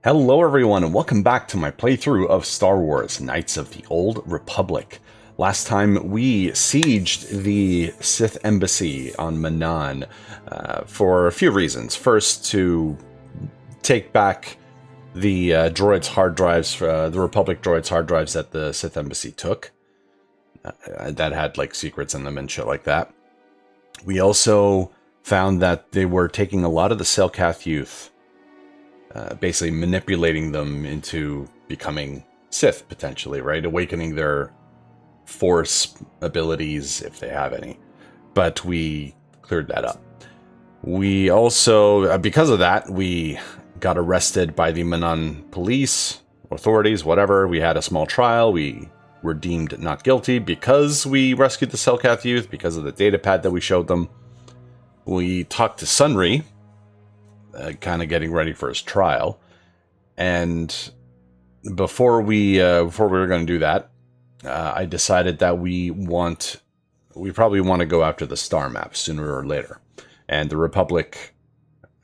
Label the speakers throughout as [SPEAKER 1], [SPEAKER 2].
[SPEAKER 1] Hello everyone and welcome back to my playthrough of Star Wars Knights of the Old Republic. Last time we sieged the Sith embassy on Manaan for a few reasons. First, to take back the droids' hard drives, the Republic droids' hard drives that the Sith embassy took. That had like secrets in them and shit like that. We also found that they were taking a lot of the Selkath youth, basically manipulating them into becoming Sith, potentially, right? Awakening their Force abilities, if they have any. But we cleared that up. We also, because of that, we got arrested by the Manaan police, authorities, whatever. We had a small trial. We were deemed not guilty because we rescued the Selkath youth, because of the data pad that we showed them. We talked to Sunry, kind of getting ready for his trial, and before we were going to do that, I decided that we probably want to go after the star map sooner or later, and the Republic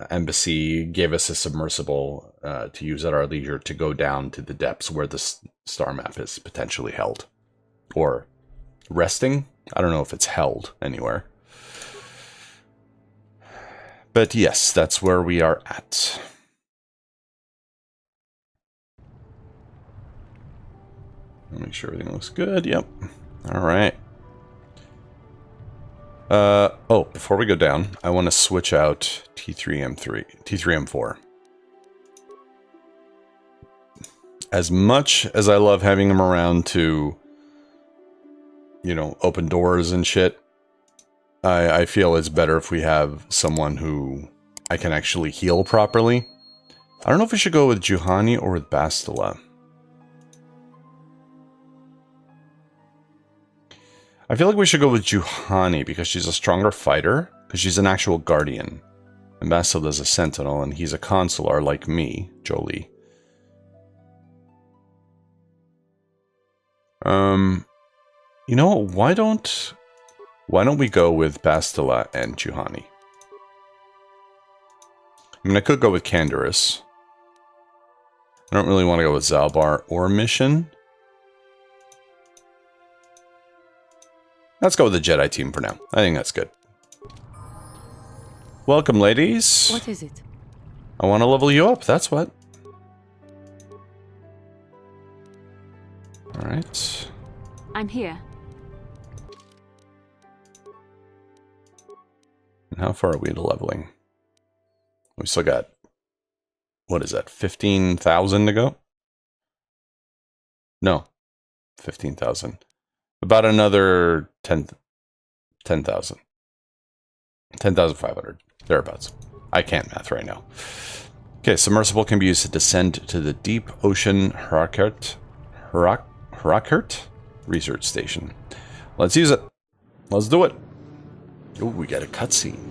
[SPEAKER 1] embassy gave us a submersible to use at our leisure to go down to the depths where the star map is potentially held, or resting. I don't know if it's held anywhere. But yes, that's where we are at. Make sure everything looks good. Yep. All right. Oh, before we go down, I want to switch out T3M4. As much as I love having him around to, you know, open doors and shit, I feel it's better if we have someone who I can actually heal properly. I don't know if we should go with Juhani or with Bastila. I feel like we should go with Juhani because she's a stronger fighter, because she's an actual guardian. And Bastila's a sentinel, and he's a consular like me, Jolie. You know what, why don't we go with Bastila and Juhani? I mean, I could go with Canderous. I don't really want to go with Zalbar or Mission. Let's go with the Jedi team for now. I think that's good. Welcome, ladies.
[SPEAKER 2] What is it?
[SPEAKER 1] I want to level you up, that's what. Alright.
[SPEAKER 2] I'm here.
[SPEAKER 1] And how far are we to leveling? We still got, what is that, 15,000 to go? No, 15,000. About another 10,000. 10,500, thereabouts. I can't math right now. Okay, submersible can be used to descend to the deep ocean Harakert research station. Let's use it. Let's do it. Oh, we got a cutscene.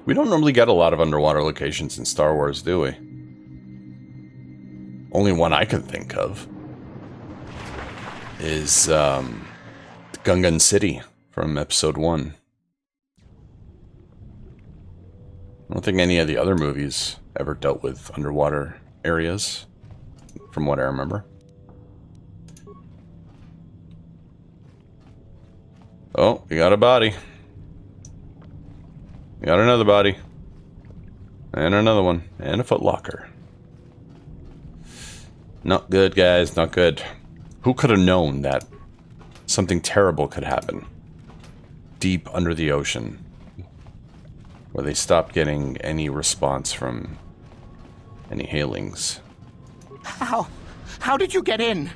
[SPEAKER 1] We don't normally get a lot of underwater locations in Star Wars, do we? Only one I can think of is Gungan City from Episode 1. I don't think any of the other movies ever dealt with underwater areas, from what I remember. Oh, we got a body. We got another body. And another one. And a footlocker. Not good, guys. Not good. Who could have known that something terrible could happen deep under the ocean, where they stopped getting any response from any hailings?
[SPEAKER 3] How? How did you get in?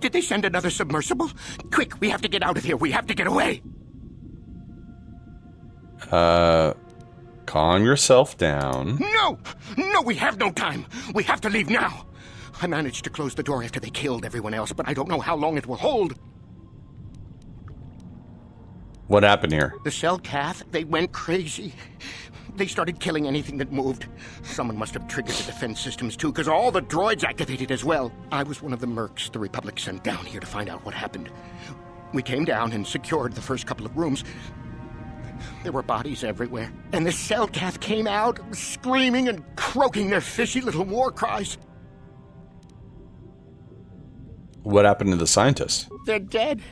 [SPEAKER 3] Did they send another submersible? Quick, we have to get out of here. We have to get away.
[SPEAKER 1] Calm yourself down.
[SPEAKER 3] No! No, we have no time. We have to leave now. I managed to close the door after they killed everyone else, but I don't know how long it will hold.
[SPEAKER 1] What happened here?
[SPEAKER 3] The Selkath, they went crazy. They started killing anything that moved. Someone must have triggered the defense systems too, because all the droids activated as well. I was one of the mercs the Republic sent down here to find out what happened. We came down and secured the first couple of rooms. There were bodies everywhere, and the Selkath came out, screaming and croaking their fishy little war cries.
[SPEAKER 1] What happened to the scientists?
[SPEAKER 3] They're dead.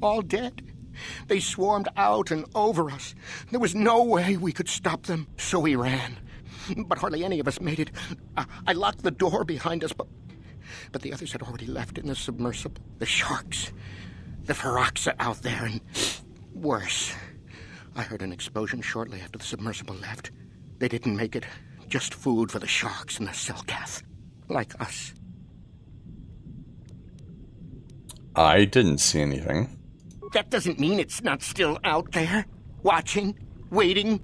[SPEAKER 3] All dead. They swarmed out and over us. There was no way we could stop them, so we ran. But hardly any of us made it. I locked the door behind us, but the others had already left in the submersible. The sharks. The Faraxa out there, and worse. I heard an explosion shortly after the submersible left. They didn't make it. Just food for the sharks and the Selkath. Like us.
[SPEAKER 1] I didn't see anything.
[SPEAKER 3] That doesn't mean it's not still out there. Watching. Waiting.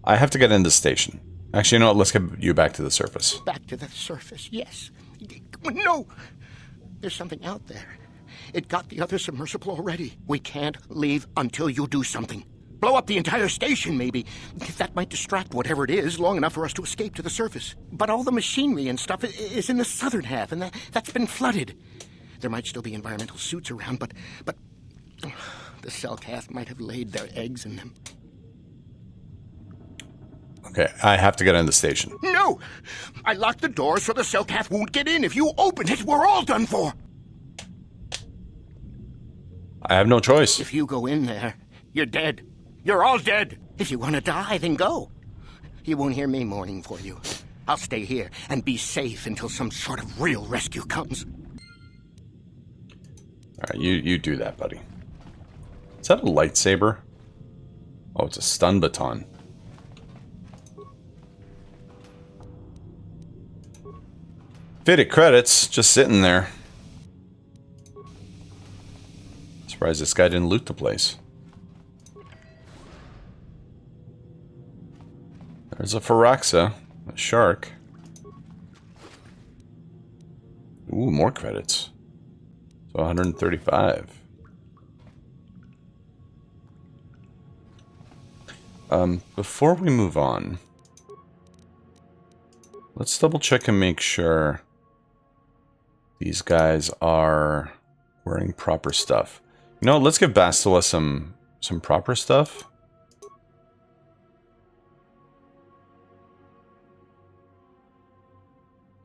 [SPEAKER 1] I have to get into the station. Actually, you know what? Let's get you back to the surface.
[SPEAKER 3] Back to the surface, yes. No! There's something out there. It got the other submersible already. We can't leave until you do something. Blow up the entire station, maybe. That might distract whatever it is long enough for us to escape to the surface. But all the machinery and stuff is in the southern half, and that's been flooded. There might still be environmental suits around, but the Selkath might have laid their eggs in them.
[SPEAKER 1] Okay, I have to get in the station.
[SPEAKER 3] No! I locked the door so the Selkath won't get in. If you open it, we're all done for.
[SPEAKER 1] I have no choice.
[SPEAKER 3] If you go in there, you're dead. You're all dead. If you want to die, then go. You won't hear me mourning for you. I'll stay here and be safe until some sort of real rescue comes.
[SPEAKER 1] Alright, you do that, buddy. Is that a lightsaber? Oh, it's a stun baton. Fitted credits, just sitting there. Surprised this guy didn't loot the place. There's a Faraxa, a shark. Ooh, more credits. So 135. Before we move on, let's double check and make sure these guys are wearing proper stuff. You know, let's give Bastila some proper stuff.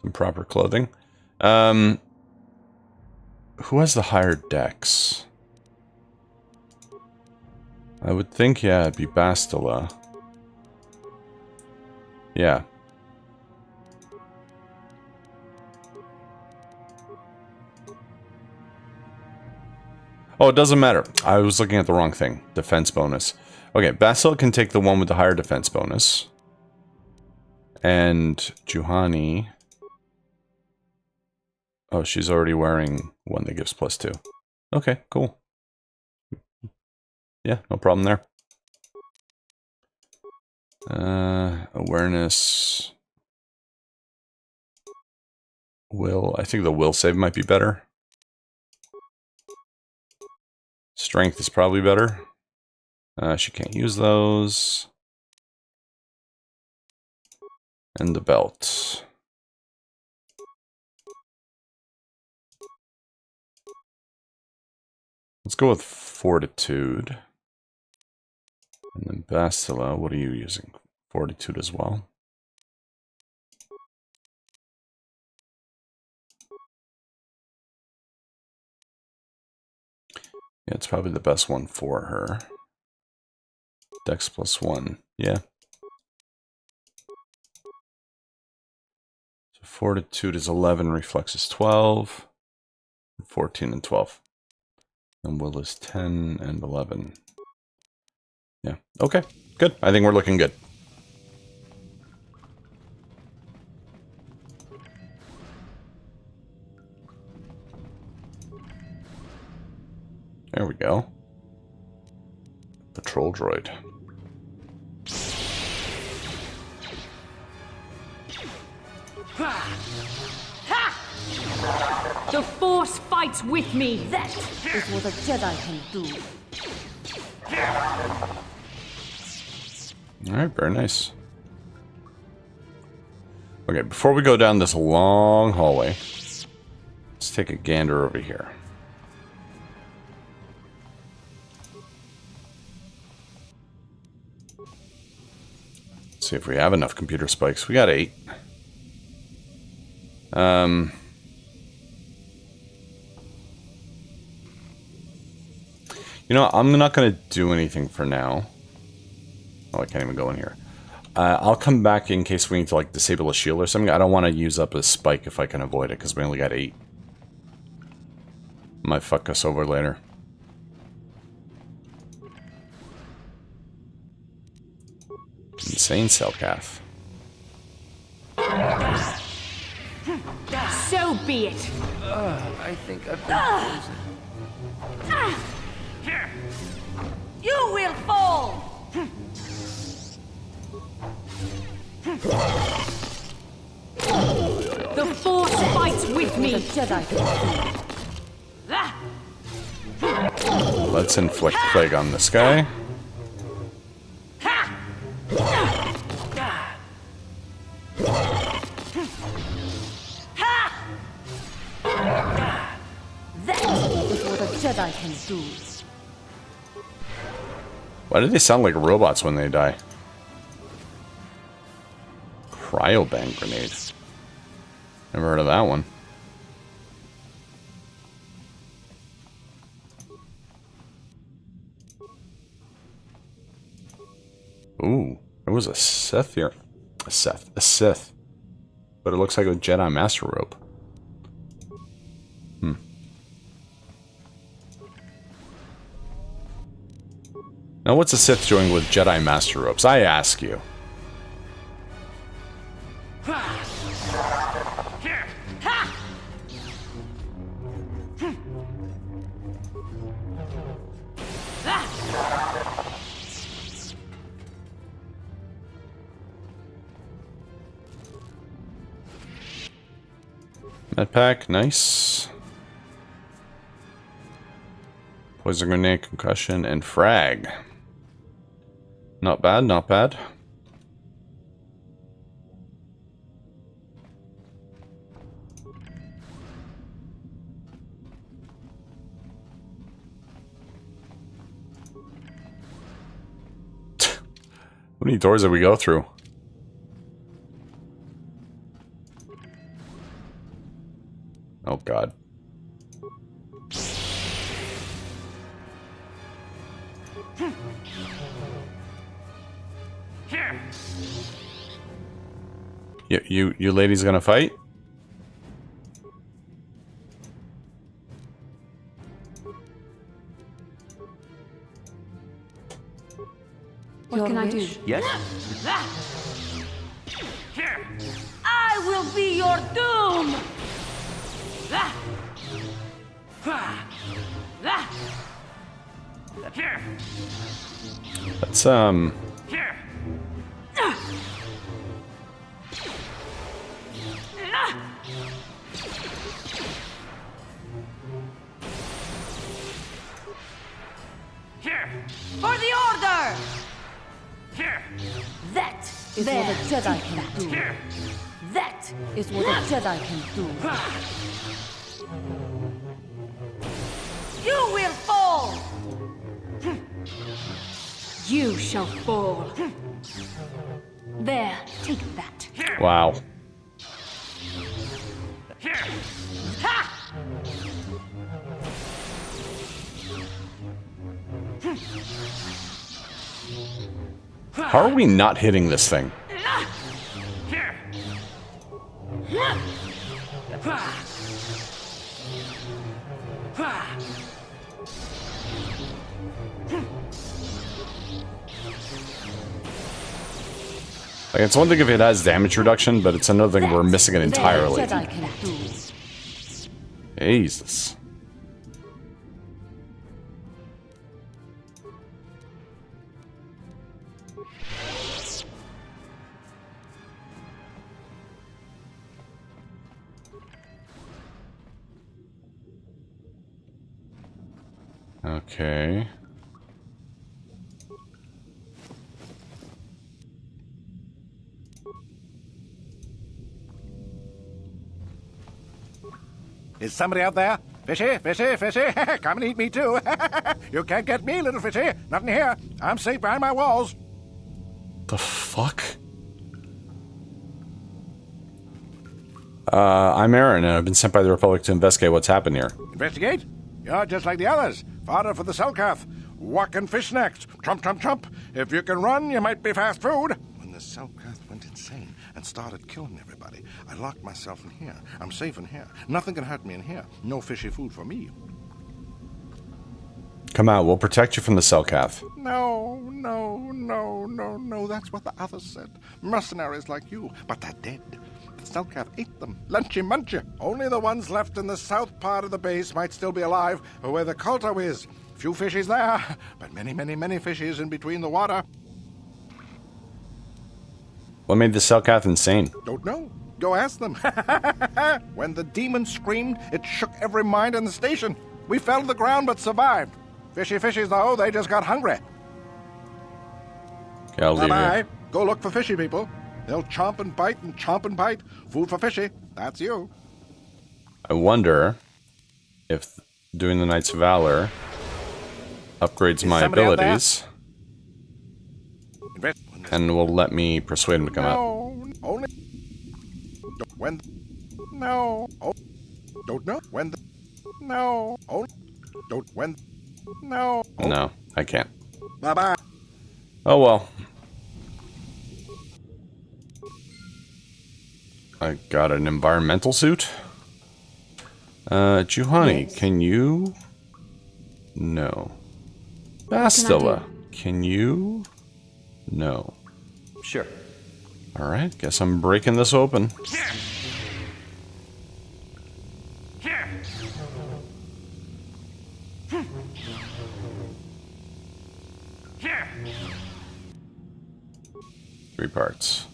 [SPEAKER 1] Some proper clothing. Who has the higher decks? I would think, yeah, it'd be Bastila. Yeah. Oh, it doesn't matter. I was looking at the wrong thing. Defense bonus. Okay, Bastila can take the one with the higher defense bonus. And Juhani... Oh, she's already wearing one that gives +2. Okay, cool. Yeah, no problem there. Awareness. Will. I think the will save might be better. Strength is probably better. She can't use those. And the belt. Let's go with Fortitude. And then Bastila, what are you using? Fortitude as well. Yeah, it's probably the best one for her. Dex +1. Yeah. So Fortitude is 11, Reflex is 12, 14 and 12. And Will is 10 and 11. Yeah. Okay. Good. I think we're looking good. There we go. Patrol droid.
[SPEAKER 2] The Force fights with me. That is what a Jedi can do.
[SPEAKER 1] Alright, very nice. Okay, before we go down this long hallway, let's take a gander over here. See if we have enough computer spikes. We got 8. You know, I'm not going to do anything for now. Oh, I can't even go in here. I'll come back in case we need to, like, disable a shield or something. I don't want to use up a spike if I can avoid it, because we only got 8. Might fuck us over later. Insane cell calf.
[SPEAKER 2] So be it.
[SPEAKER 4] I think I've been poisoned.
[SPEAKER 2] You will fall. The Force fights with me.
[SPEAKER 1] Let's inflict plague on this guy.
[SPEAKER 2] That is what a Jedi can do.
[SPEAKER 1] Why do they sound like robots when they die? Cryobang grenade. Never heard of that one. Ooh, there was a Sith here. A Sith. But it looks like a Jedi Master Robe. Now what's a Sith doing with Jedi Master Robes? I ask you. Medpack, nice. Poison grenade, concussion, and frag. Not bad, not bad. How many doors did we go through? Oh god. You ladies gonna fight?
[SPEAKER 2] What can I do?
[SPEAKER 4] Yes?
[SPEAKER 2] I will be your doom!
[SPEAKER 1] Let's
[SPEAKER 2] For the order! That is what a Jedi can do. That is what a Jedi can do. You will fall! You shall fall. There, take that.
[SPEAKER 1] wow. How are we not hitting this thing? Like, it's one thing if it has damage reduction, but it's another thing we're missing it entirely.
[SPEAKER 2] Jedi can do.
[SPEAKER 1] Jesus. Okay.
[SPEAKER 5] Is somebody out there? Fishy, fishy, fishy. Come and eat me too. You can't get me, little fishy. Not in here. I'm safe behind my walls.
[SPEAKER 1] The fuck? I'm Aaron, and I've been sent by the Republic to investigate what's happened here.
[SPEAKER 5] Investigate? You're just like the others. Fodder for the Selkath. Walking fish snacks. Trump, trump, trump. If you can run, you might be fast food. When the Selkath went insane and started killing everybody, I locked myself in here. I'm safe in here. Nothing can hurt me in here. No fishy food for me.
[SPEAKER 1] Come out, we'll protect you from the Selkath.
[SPEAKER 5] No, no, no, no, no. That's what the others said. Mercenaries like you, but they're dead. The Selkath ate them. Lunchy munchy. Only the ones left in the south part of the base might still be alive, or where the KOTOR is. Few fishies there, but many, many, many fishies in between the water.
[SPEAKER 1] What made the Selkath insane?
[SPEAKER 5] Don't know. Go ask them. When the demon screamed, it shook every mind in the station. We fell to the ground but survived. Fishy fishies, though, they just got hungry.
[SPEAKER 1] Okay, I'll leave
[SPEAKER 5] Bye-bye.
[SPEAKER 1] you.
[SPEAKER 5] Go look for fishy people. They'll chomp and bite and chomp and bite. Food for fishy. That's you.
[SPEAKER 1] I wonder if doing the Knights of Valor upgrades my
[SPEAKER 5] somebody out there?
[SPEAKER 1] abilities and will let me persuade him to come out.
[SPEAKER 5] No, only when. No, oh, don't know when. No, oh, don't when. No. Oh.
[SPEAKER 1] No, I can't.
[SPEAKER 5] Bye bye.
[SPEAKER 1] Oh well. I got an environmental suit. Juhani,
[SPEAKER 2] Yes.
[SPEAKER 1] can you? No. Bastila, can you? No.
[SPEAKER 4] Sure.
[SPEAKER 1] Alright, guess I'm breaking this open. Three parts.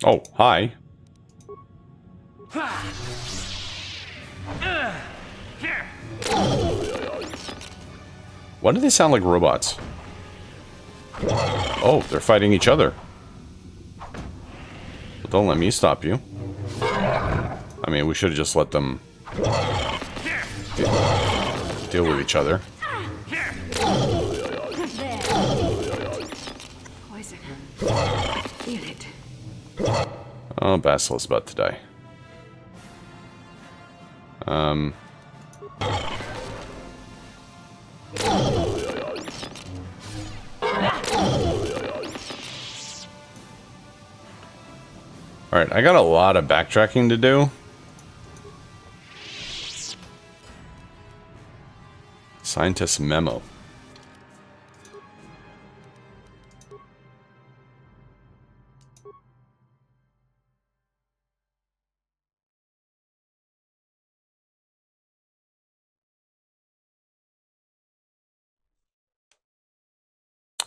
[SPEAKER 1] Oh, hi. Why do they sound like robots? Oh, they're fighting each other. But don't let me stop you. I mean, we should have just let them deal with each other.
[SPEAKER 2] Poison. I feel it.
[SPEAKER 1] Oh, Basile's about to die. Alright, I got a lot of backtracking to do. Scientist memo.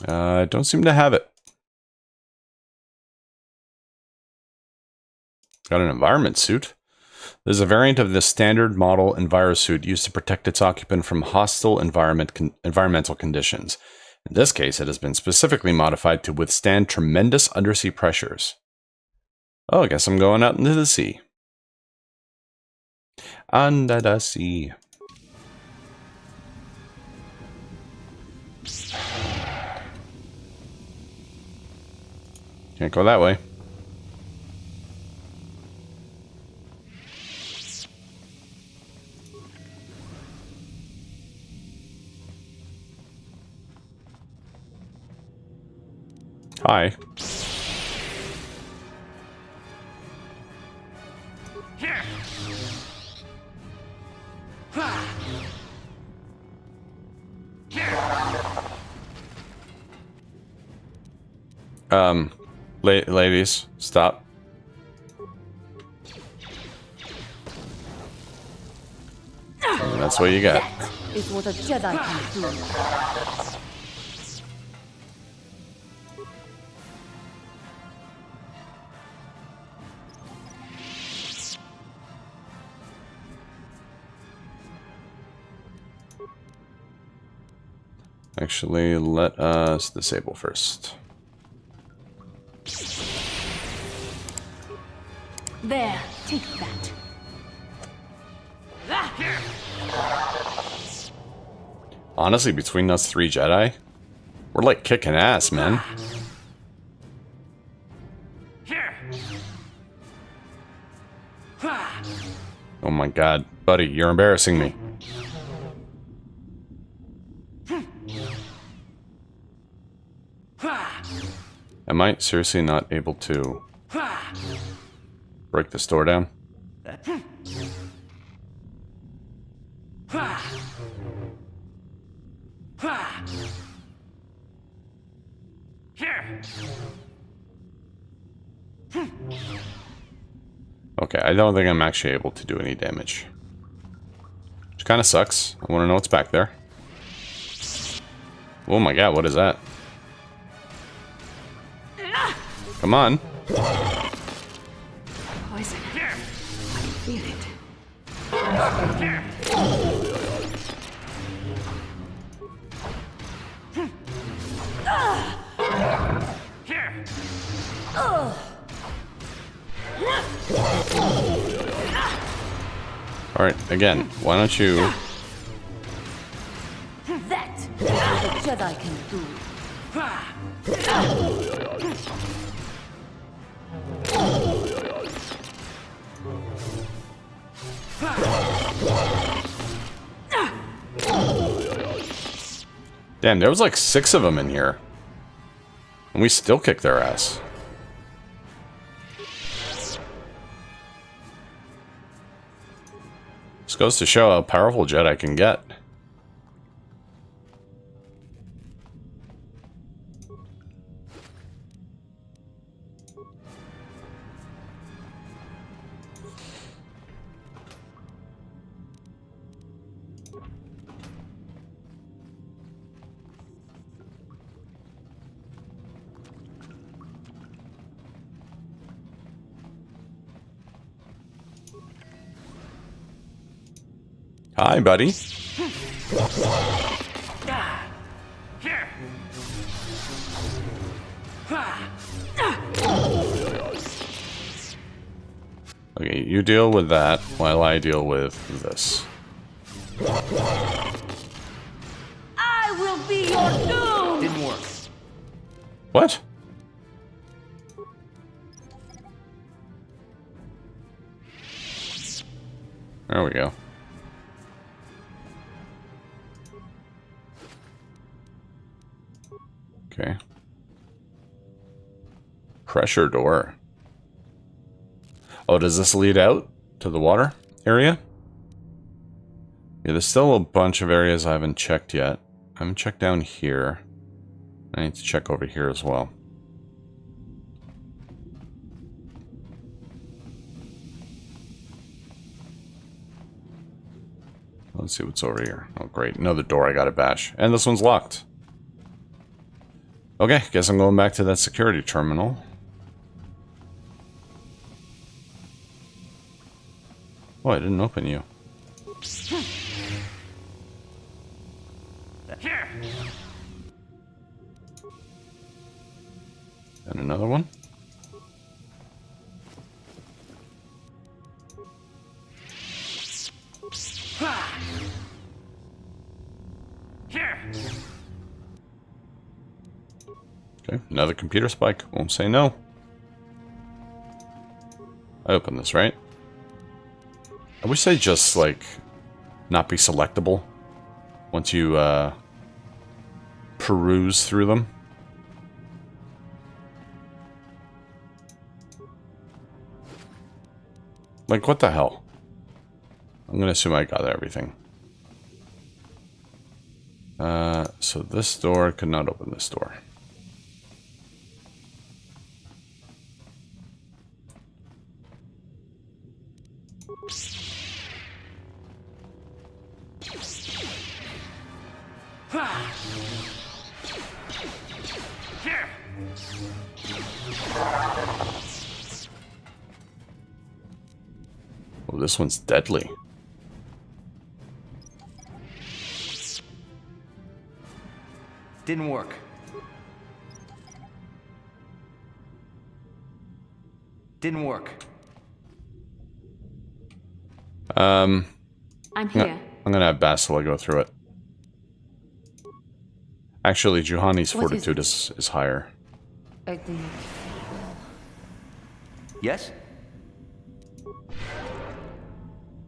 [SPEAKER 1] I don't seem to have it. Got an environment suit. There's a variant of the standard model EnviroSuit used to protect its occupant from hostile environmental conditions. In this case, it has been specifically modified to withstand tremendous undersea pressures. Oh, I guess I'm going out into the sea. Under the sea. Can't go that way. Hi. Ladies, stop. And that's what you got.
[SPEAKER 2] Is what a Jedi can do.
[SPEAKER 1] Actually, let us disable first.
[SPEAKER 2] There, take that.
[SPEAKER 1] Honestly, between us 3 Jedi, we're like kicking ass, man. Oh my god, buddy, you're embarrassing me. Am I seriously not able to break this door down? Okay, I don't think I'm actually able to do any damage. Which kind of sucks. I want to know what's back there. Oh my god, what is that? Come on.
[SPEAKER 2] Poison. I feel it.
[SPEAKER 1] Alright, again, why don't you...
[SPEAKER 2] That is what a Jedi can do.
[SPEAKER 1] Damn, there was like 6 of them in here. And we still kick their ass. This goes to show how powerful Jedi can get. Hi, buddy. Okay, you deal with that while I deal with this.
[SPEAKER 2] I will be your doom!
[SPEAKER 4] Didn't work.
[SPEAKER 1] What? There we go. Okay. Pressure door. Oh, does this lead out to the water area? Yeah, there's still a bunch of areas I haven't checked yet. I haven't checked down here. I need to check over here as well. Let's see what's over here. Oh, great. Another door I gotta bash. And this one's locked. Okay, guess I'm going back to that security terminal. Oh, I didn't open you. And another one. Okay, another computer spike. Won't say no. I opened this, right? I wish they'd just, like, not be selectable once you, peruse through them. Like, what the hell? I'm gonna assume I got everything. So this door could not open this door. Oh, this one's deadly.
[SPEAKER 4] Didn't work. Didn't work.
[SPEAKER 2] I'm here.
[SPEAKER 1] I'm gonna have Basila go through it. Actually, Juhani's
[SPEAKER 2] What is
[SPEAKER 1] fortitude is higher.
[SPEAKER 2] I think.
[SPEAKER 4] Yes?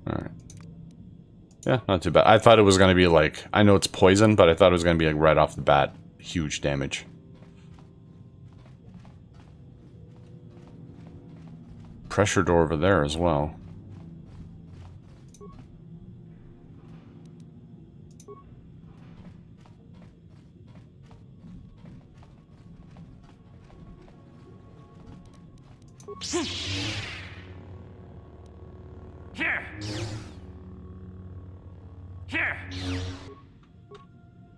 [SPEAKER 1] Alright. Yeah, not too bad. I thought it was gonna be like... I know it's poison, but I thought it was gonna be like right off the bat. Huge damage. Pressure door over there as well.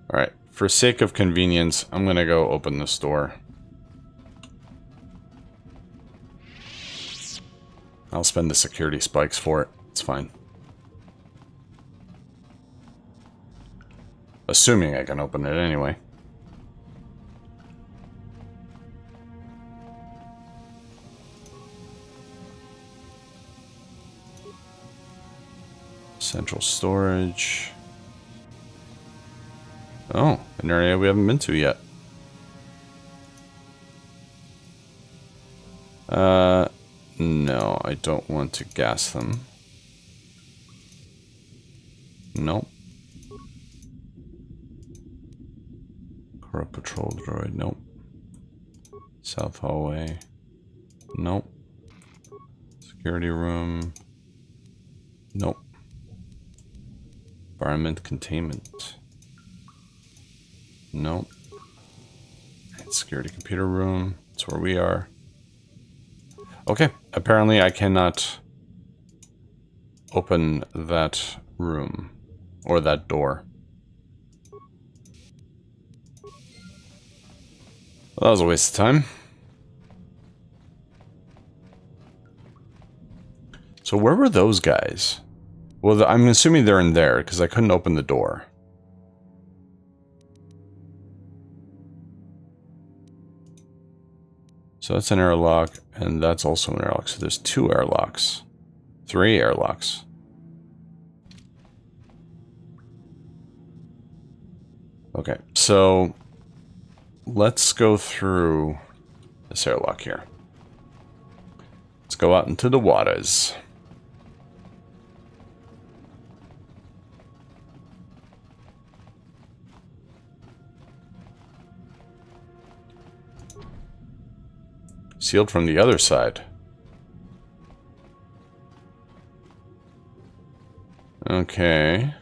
[SPEAKER 1] Alright, for sake of convenience, I'm gonna go open this door. I'll spend the security spikes for it. It's fine. Assuming I can open it anyway. Central storage. Oh, an area we haven't been to yet. No, I don't want to gas them. Nope. Corrupt patrol droid, nope. South hallway. Nope. Security room. Nope. Environment containment. Nope. Security computer room. That's where we are. Okay. Apparently I cannot open that room. Or that door. Well, that was a waste of time. So where were those guys? Well, I'm assuming they're in there, because I couldn't open the door. So that's an airlock, and that's also an airlock. So there's 2 airlocks. 3 airlocks. Okay, so let's go through this airlock here. Let's go out into the waters. Sealed from the other side. Okay.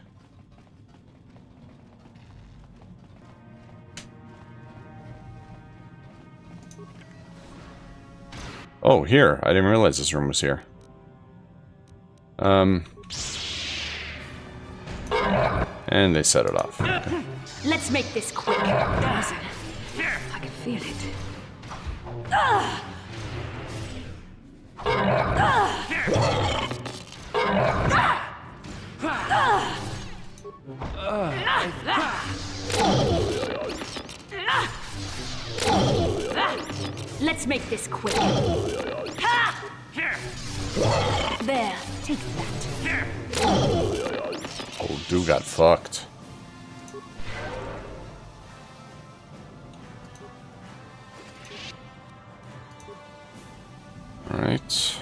[SPEAKER 1] Oh, here. I didn't realize this room was here. And they set it off. Okay.
[SPEAKER 2] Let's make this quick. Listen, I can feel it. Let's make this quick. There, take that.
[SPEAKER 1] Oh, dude got fucked. Alright.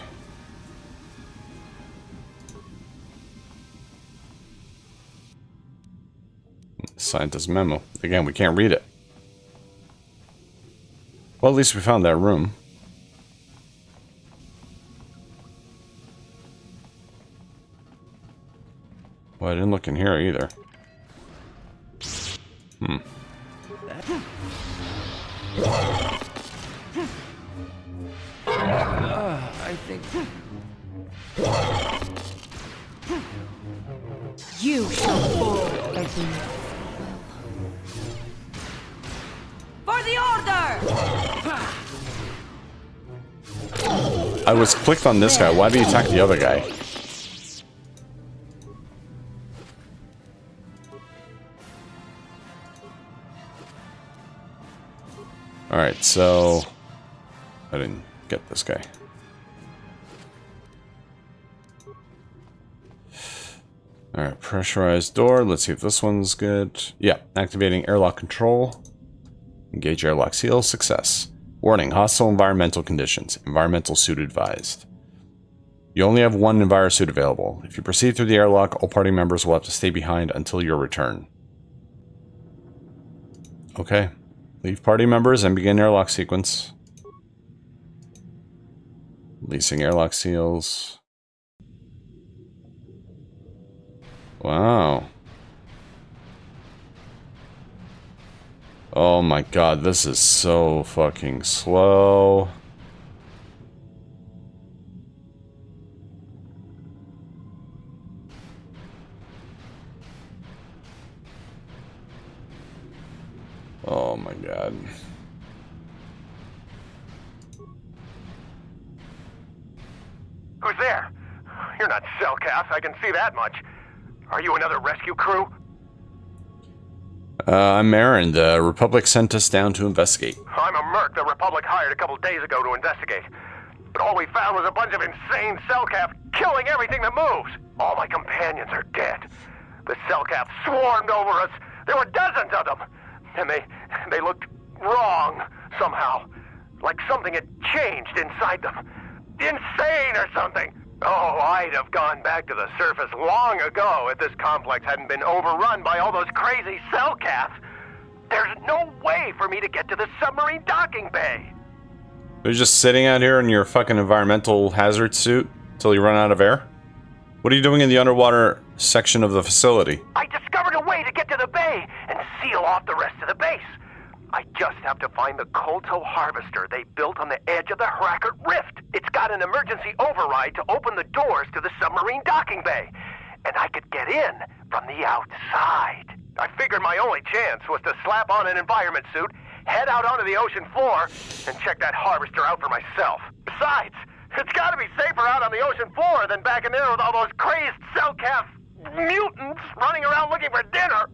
[SPEAKER 1] Scientist memo. Again, we can't read it. Well, at least we found that room. Well, I didn't look in here either.
[SPEAKER 4] I think...
[SPEAKER 2] You shall fall. For the order!
[SPEAKER 1] I was clicked on this guy. Why did he attack the other guy? Alright, so... I didn't get this guy. Alright, pressurized door. Let's see if this one's good. Yeah, activating airlock control. Engage airlock seal. Success. Warning, hostile environmental conditions. Environmental suit advised. You only have one enviro suit available. If you proceed through the airlock, all party members will have to stay behind until your return. Okay. Leave party members and begin airlock sequence. Releasing airlock seals. Wow. Oh my god, this is so fucking slow. Oh my god.
[SPEAKER 3] Who's there? You're not Cellcast, I can see that much. Are you another rescue crew?
[SPEAKER 1] I'm Aaron. The Republic sent us down to investigate.
[SPEAKER 3] I'm a merc the Republic hired a couple days ago to investigate. But all we found was a bunch of insane Cellcast killing everything that moves. All my companions are dead. The Cellcast swarmed over us. There were dozens of them. And they looked wrong, somehow. Like something had changed inside them. Insane or something. Oh, I'd have gone back to the surface long ago if this complex hadn't been overrun by all those crazy Cellcasts. There's no way for me to get to the submarine docking bay.
[SPEAKER 1] You're just sitting out here in your fucking environmental hazard suit until you run out of air? What are you doing in the underwater section of the facility?
[SPEAKER 3] I discovered a way to get to the bay and seal off the rest of the base. I just have to find the KOTOR harvester they built on the edge of the Harakert Rift. It's got an emergency override to open the doors to the submarine docking bay. And I could get in from the outside. I figured my only chance was to slap on an environment suit, head out onto the ocean floor, and check that harvester out for myself. Besides, it's gotta be safer out on the ocean floor than back in there with all those crazed Cellcast mutants running around looking for dinner.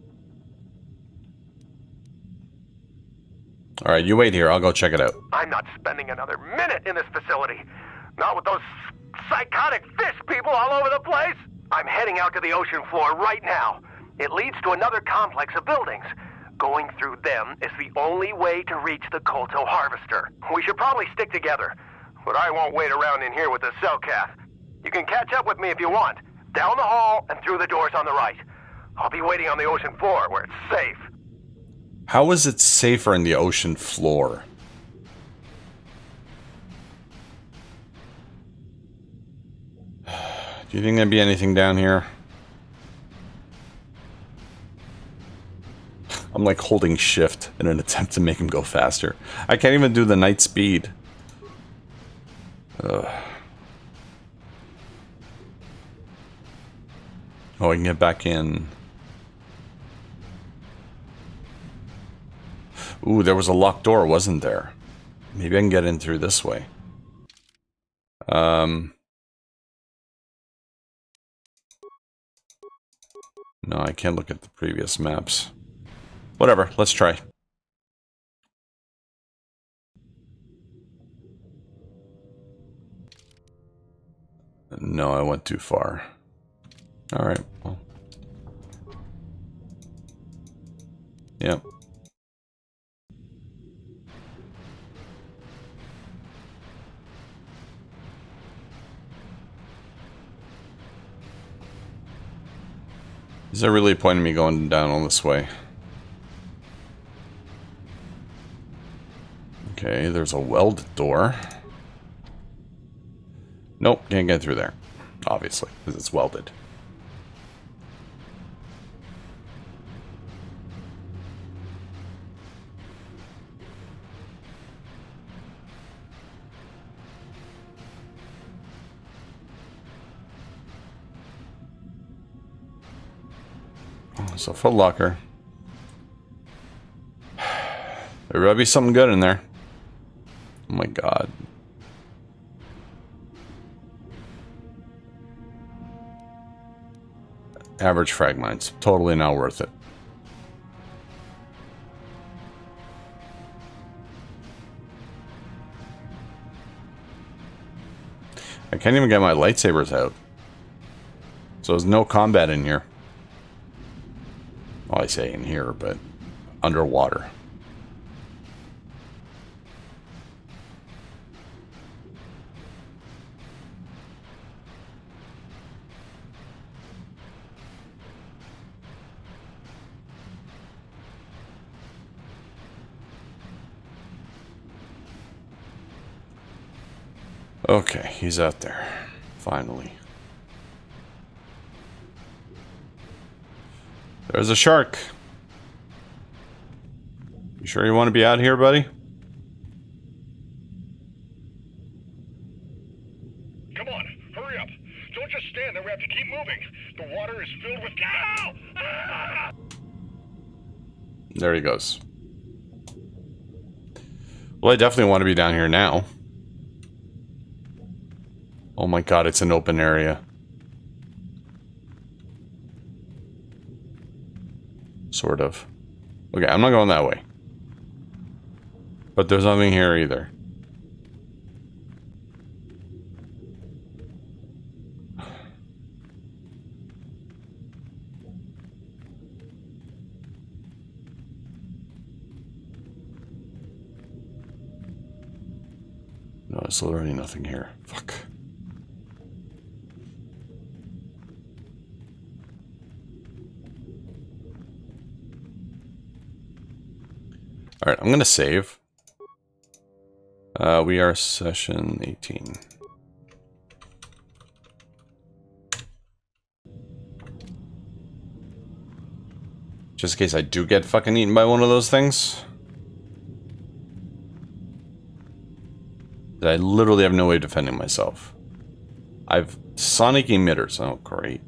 [SPEAKER 1] Alright, you wait here. I'll go check it out.
[SPEAKER 3] I'm not spending another minute in this facility. Not with those psychotic fish people all over the place. I'm heading out to the ocean floor right now. It leads to another complex of buildings. Going through them is the only way to reach the KOTOR harvester. We should probably stick together, but I won't wait around in here with the Cellcast. You can catch up with me if you want. Down the hall and through the doors on the right. I'll be waiting on the ocean floor where it's safe.
[SPEAKER 1] How is it safer in the ocean floor? Do you think there'd be anything down here? I'm like holding shift in an attempt to make him go faster. I can't even do the night speed. Ugh. Oh, I can get back in. Ooh, there was a locked door, wasn't there? Maybe I can get in through this way. No, I can't look at the previous maps. Whatever, let's try. No, I went too far. Alright, well. Yep. Is there really a point in me going down all this way? Okay, there's a welded door. Nope, can't get through there. Obviously, because it's welded. So, foot locker. There better be something good in there. Oh my god. Average fragments. Totally not worth it. I can't even get my lightsabers out. So there's no combat in here. Well, I say in here, but underwater. Okay, he's out there. Finally. There's a shark. You sure you want to be out here, buddy?
[SPEAKER 6] Come on, hurry up. Don't just stand there, we have to keep moving. The water is filled with... Ow! Ah!
[SPEAKER 1] There he goes. Well, I definitely want to be down here now. Oh my god, it's an open area. Sort of. Okay, I'm not going that way. But there's nothing here either. No, there's literally nothing here. Fuck. Alright, I'm gonna save. We are session 18. Just in case I do get fucking eaten by one of those things. I literally have no way of defending myself. I've sonic emitters. Oh, great.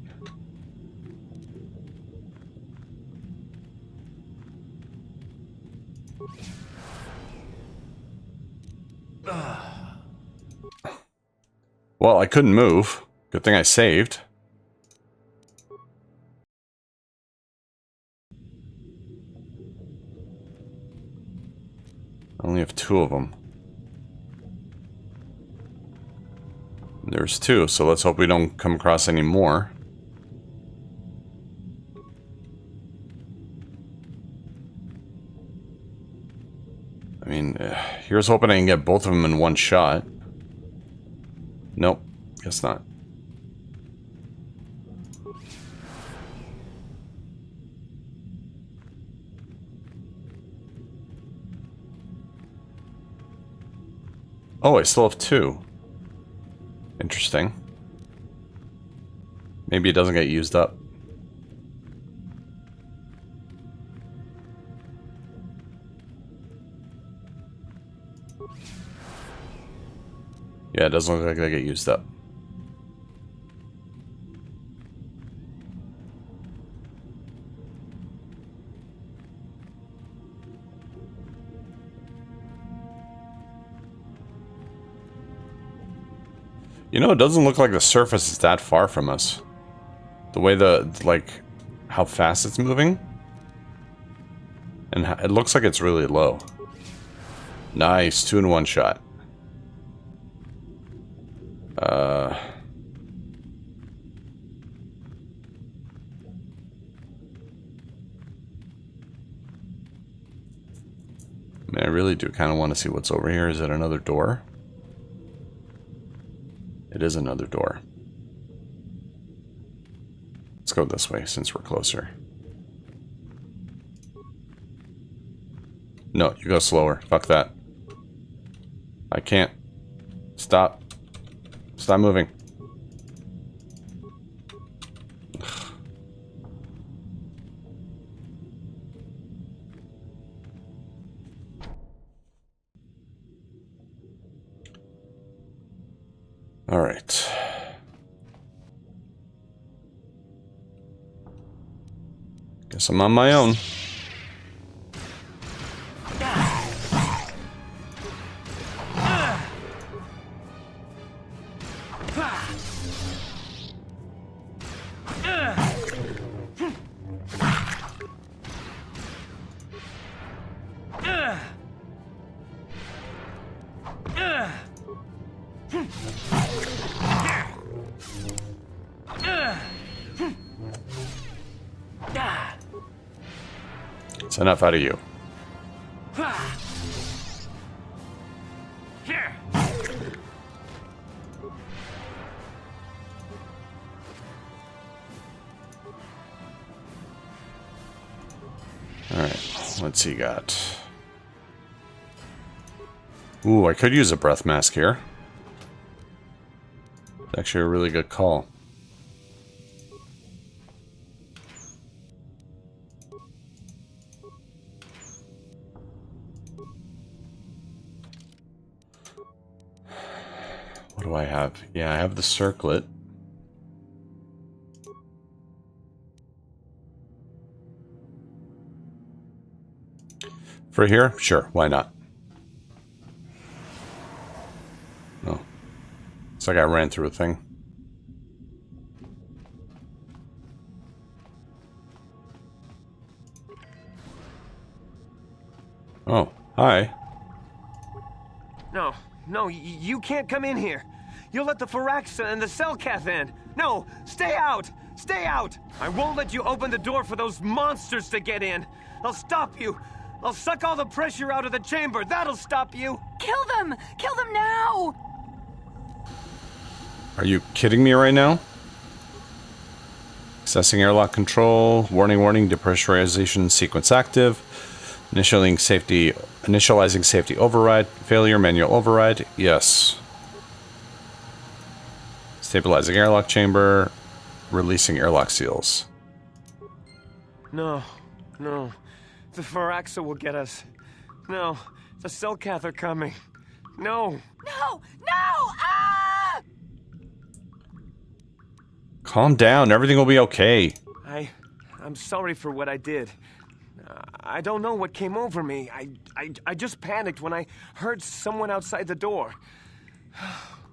[SPEAKER 1] Well, I couldn't move. Good thing I saved. I only have 2 of them. There's 2, so let's hope we don't come across any more. I mean, here's hoping I can get both of them in one shot. Nope, guess not. Oh, I still have 2. Interesting. Maybe it doesn't get used up. Yeah, it doesn't look like they get used up. You know, it doesn't look like the surface is that far from us. The way how fast it's moving. And it looks like it's really low. Nice, 2 in 1 shot. I mean, I really do kind of want to see what's over here. Is it another door? It is another door. Let's go this way since we're closer. No, you go slower. Fuck that. I can't. Stop. Stop moving. All right. Guess I'm on my own. That's enough out of you. Alright, what's he got? Ooh, I could use a breath mask here. It's actually a really good call. What do I have? Yeah, I have the circlet. For here? Sure, why not? Oh. It's like I ran through a thing. Oh, hi.
[SPEAKER 4] No, no, you can't come in here. You'll let the Firaxa and the Selkath in. No, stay out! Stay out! I won't let you open the door for those monsters to get in. I'll stop you. I'll suck all the pressure out of the chamber. That'll stop you.
[SPEAKER 2] Kill them! Kill them now!
[SPEAKER 1] Are you kidding me right now? Accessing airlock control. Warning, warning. Depressurization sequence active. Initializing safety override. Failure, manual override. Yes. Stabilizing airlock chamber. Releasing airlock seals.
[SPEAKER 4] No, no. The Firaxa will get us. No, the Selkath are coming. No.
[SPEAKER 2] No! No! Ah!
[SPEAKER 1] Calm down. Everything will be okay.
[SPEAKER 4] I'm sorry for what I did. I don't know what came over me. I just panicked when I heard someone outside the door.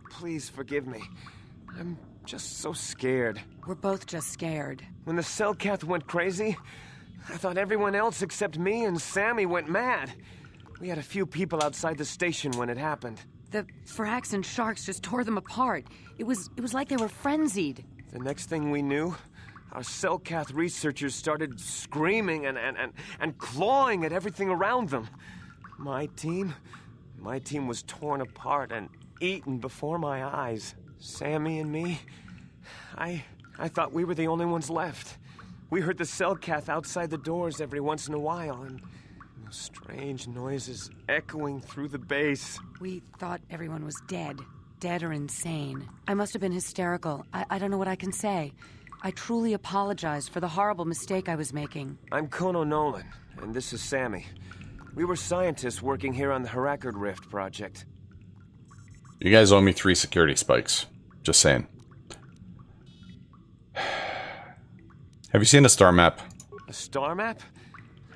[SPEAKER 4] Please forgive me. I'm just so scared.
[SPEAKER 2] We're both just scared.
[SPEAKER 4] When the Selkath went crazy, I thought everyone else except me and Sammy went mad. We had a few people outside the station when it happened.
[SPEAKER 2] The Frax and Sharks just tore them apart. It was like they were frenzied.
[SPEAKER 4] The next thing we knew, our Selkath researchers started screaming and clawing at everything around them. My team was torn apart and eaten before my eyes. Sammy and me, I thought we were the only ones left. We heard the Selkath outside the doors every once in a while, and those strange noises echoing through the base.
[SPEAKER 2] We thought everyone was dead. Dead or insane. I must have been hysterical. I don't know what I can say. I truly apologize for the horrible mistake I was making.
[SPEAKER 4] I'm Kono Nolan, and this is Sammy. We were scientists working here on the Harakard Rift project.
[SPEAKER 1] You guys owe me 3 security spikes. Just saying. Have you seen a star map?
[SPEAKER 4] A star map?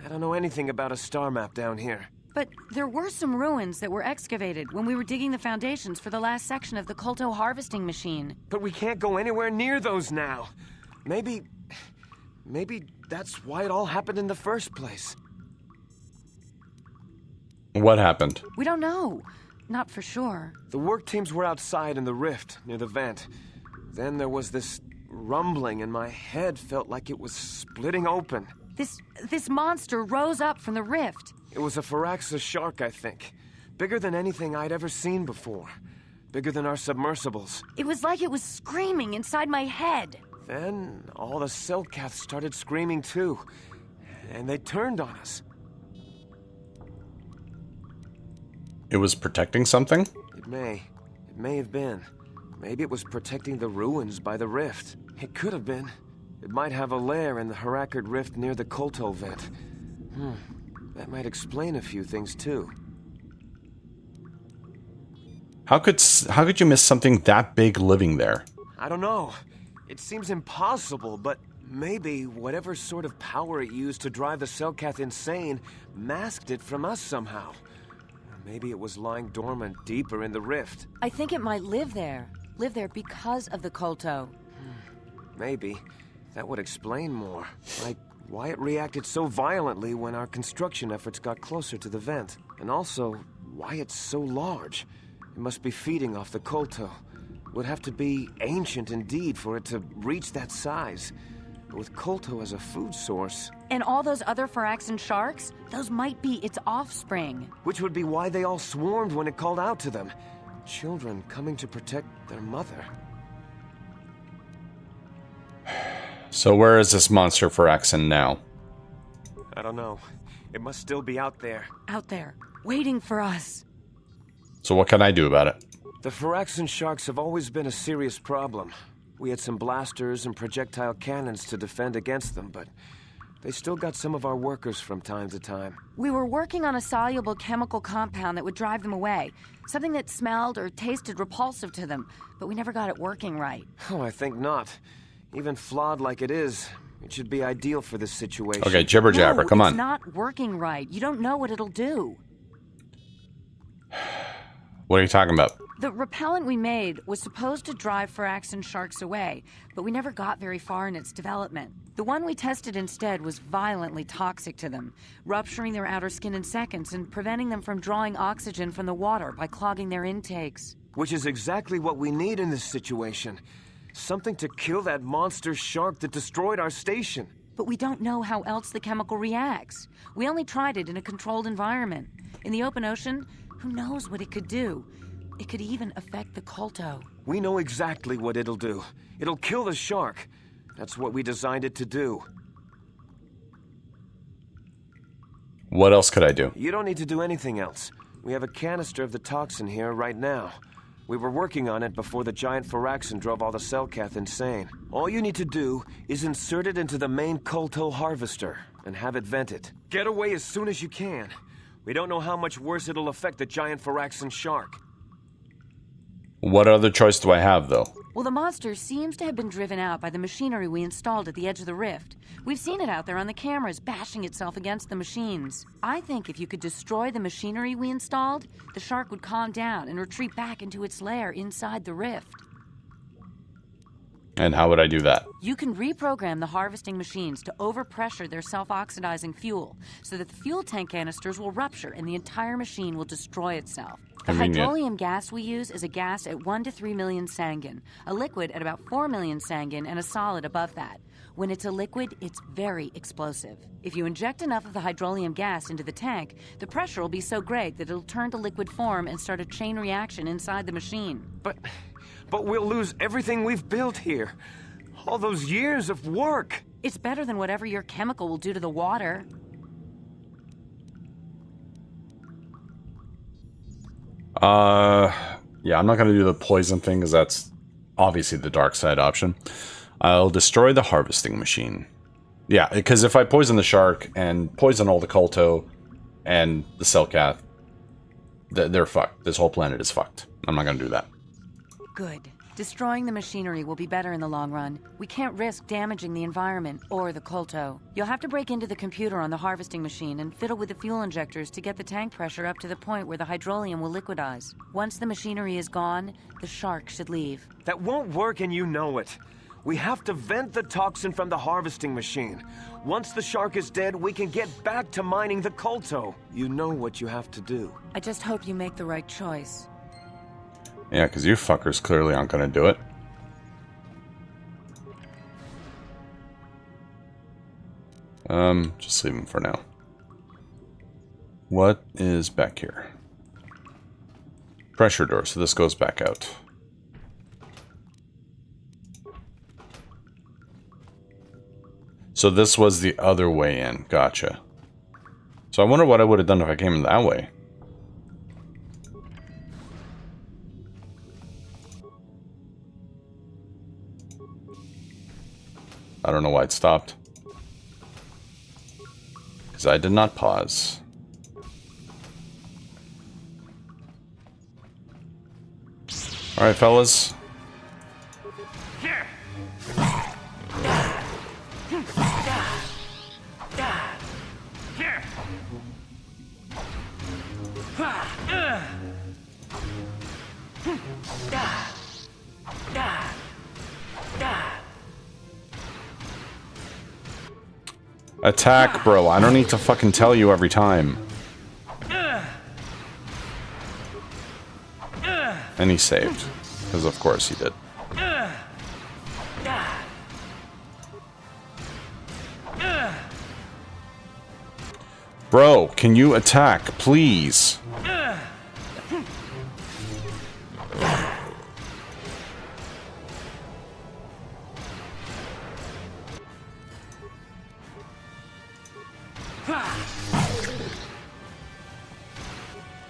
[SPEAKER 4] I don't know anything about a star map down here.
[SPEAKER 2] But there were some ruins that were excavated when we were digging the foundations for the last section of the Kolto harvesting machine.
[SPEAKER 4] But we can't go anywhere near those now. Maybe that's why it all happened in the first place.
[SPEAKER 1] What happened?
[SPEAKER 2] We don't know. Not for sure.
[SPEAKER 4] The work teams were outside in the rift, near the vent. Then there was this rumbling, and my head felt like it was splitting open.
[SPEAKER 2] This monster rose up from the rift.
[SPEAKER 4] It was a Firaxa shark, I think. Bigger than anything I'd ever seen before. Bigger than our submersibles.
[SPEAKER 2] It was like it was screaming inside my head.
[SPEAKER 4] Then all the Selkath started screaming too. And they turned on us.
[SPEAKER 1] It was protecting something?
[SPEAKER 4] It may have been. Maybe it was protecting the ruins by the rift. It could have been. It might have a lair in the Harakard Rift near the Kolto vent. That might explain a few things too.
[SPEAKER 1] How could you miss something that big living there?
[SPEAKER 4] I don't know. It seems impossible, but maybe whatever sort of power it used to drive the Selkath insane masked it from us somehow. Or maybe it was lying dormant deeper in the rift.
[SPEAKER 2] I think it might live there. Live there because of the Kolto.
[SPEAKER 4] Maybe. That would explain more. Like why it reacted so violently when our construction efforts got closer to the vent. And also, why it's so large. It must be feeding off the Kolto. Would have to be ancient indeed for it to reach that size. But with Kolto as a food source...
[SPEAKER 2] And all those other Firaxan sharks? Those might be its offspring.
[SPEAKER 4] Which would be why they all swarmed when it called out to them. Children coming to protect their mother.
[SPEAKER 1] So where is this monster Firaxan now?
[SPEAKER 4] I don't know. It must still be out there.
[SPEAKER 2] Out there, waiting for us.
[SPEAKER 1] So what can I do about it?
[SPEAKER 4] The Firaxan sharks have always been a serious problem. We had some blasters and projectile cannons to defend against them, but they still got some of our workers from time to time.
[SPEAKER 2] We were working on a soluble chemical compound that would drive them away. Something that smelled or tasted repulsive to them, but we never got it working right.
[SPEAKER 4] Oh, I think not. Even flawed like it is, it should be ideal for this situation.
[SPEAKER 1] Okay, jibber jabber, come on.
[SPEAKER 2] It's not working right. You don't know what it'll do.
[SPEAKER 1] What are you talking about?
[SPEAKER 2] The repellent we made was supposed to drive Firaxan sharks away, but we never got very far in its development. The one we tested instead was violently toxic to them, rupturing their outer skin in seconds and preventing them from drawing oxygen from the water by clogging their intakes.
[SPEAKER 4] Which is exactly what we need in this situation. Something to kill that monster shark that destroyed our station.
[SPEAKER 2] But we don't know how else the chemical reacts. We only tried it in a controlled environment. In the open ocean, who knows what it could do? It could even affect the Kolto.
[SPEAKER 4] We know exactly what it'll do. It'll kill the shark. That's what we designed it to do.
[SPEAKER 1] What else could I do?
[SPEAKER 4] You don't need to do anything else. We have a canister of the toxin here right now. We were working on it before the giant Firaxan drove all the Selkath insane. All you need to do is insert it into the main Kolto harvester and have it vented. Get away as soon as you can. We don't know how much worse it'll affect the giant Firaxan shark.
[SPEAKER 1] What other choice do I have, though?
[SPEAKER 2] Well, the monster seems to have been driven out by the machinery we installed at the edge of the rift. We've seen it out there on the cameras, bashing itself against the machines. I think if you could destroy the machinery we installed, the shark would calm down and retreat back into its lair inside the rift.
[SPEAKER 1] And how would I do that?
[SPEAKER 2] You can reprogram the harvesting machines to overpressure their self-oxidizing fuel, so that the fuel tank canisters will rupture and the entire machine will destroy itself. The
[SPEAKER 1] Convenient.
[SPEAKER 2] hydrolium gas we use is a gas at 1 to 3 million sangin, a liquid at about 4 million sangin, and a solid above that. When it's a liquid, it's very explosive. If you inject enough of the hydrolium gas into the tank, the pressure will be so great that it'll turn to liquid form and start a chain reaction inside the machine.
[SPEAKER 4] But we'll lose everything we've built here. All those years of work.
[SPEAKER 2] It's better than whatever your chemical will do to the water.
[SPEAKER 1] Yeah, I'm not going to do the poison thing because that's obviously the dark side option. I'll destroy the harvesting machine. Yeah, because if I poison the shark and poison all the Kolto and the Selkath, they're fucked. This whole planet is fucked. I'm not going to do that.
[SPEAKER 2] Good. Destroying the machinery will be better in the long run. We can't risk damaging the environment or the Kolto. You'll have to break into the computer on the harvesting machine and fiddle with the fuel injectors to get the tank pressure up to the point where the hydrolium will liquidize. Once the machinery is gone, the shark should leave.
[SPEAKER 4] That won't work and you know it. We have to vent the toxin from the harvesting machine. Once the shark is dead, we can get back to mining the Kolto. You know what you have to do.
[SPEAKER 2] I just hope you make the right choice.
[SPEAKER 1] Yeah, because you fuckers clearly aren't going to do it. Just leave him for now. What is back here? Pressure door, so this goes back out. So this was the other way in. Gotcha. So I wonder what I would have done if I came in that way. I don't know why it stopped. Because I did not pause. Alright, fellas. Attack, bro. I don't need to fucking tell you every time. And he saved. Because of course he did. Bro, can you attack, please?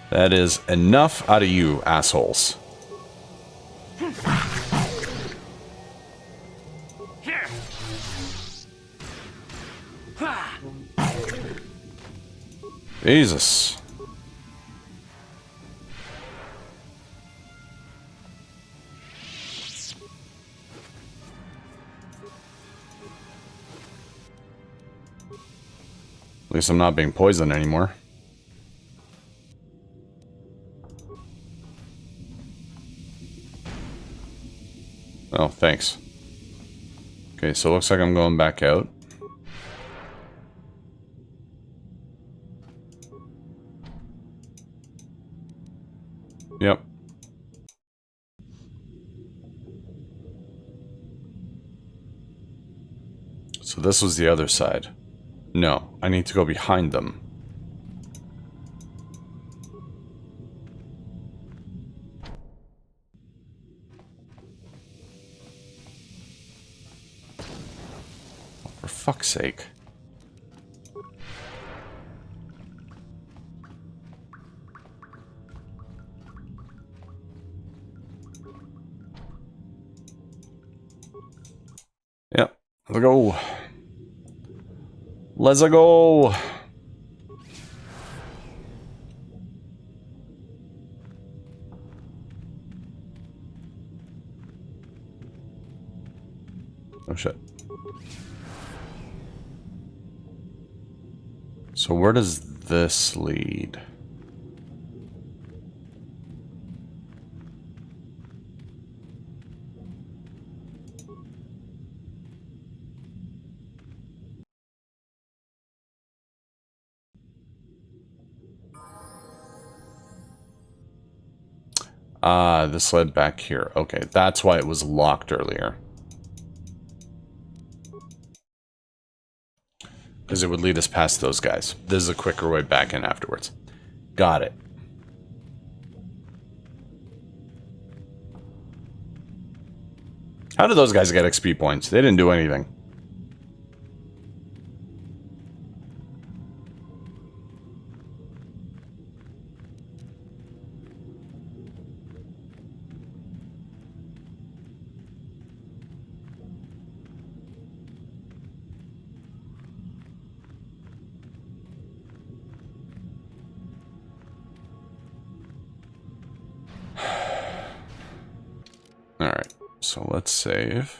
[SPEAKER 1] That is enough out of you, assholes. Jesus. At least I'm not being poisoned anymore. Oh, thanks. Okay, so it looks like I'm going back out. Yep. So this was the other side. No, I need to go behind them. Oh, for fuck's sake. Yep, let's go. Let's go. Oh shit. So where does this lead? Ah, this led back here. Okay, that's why it was locked earlier. Because it would lead us past those guys. This is a quicker way back in afterwards. Got it. How did those guys get XP points? They didn't do anything. Alright, so let's save.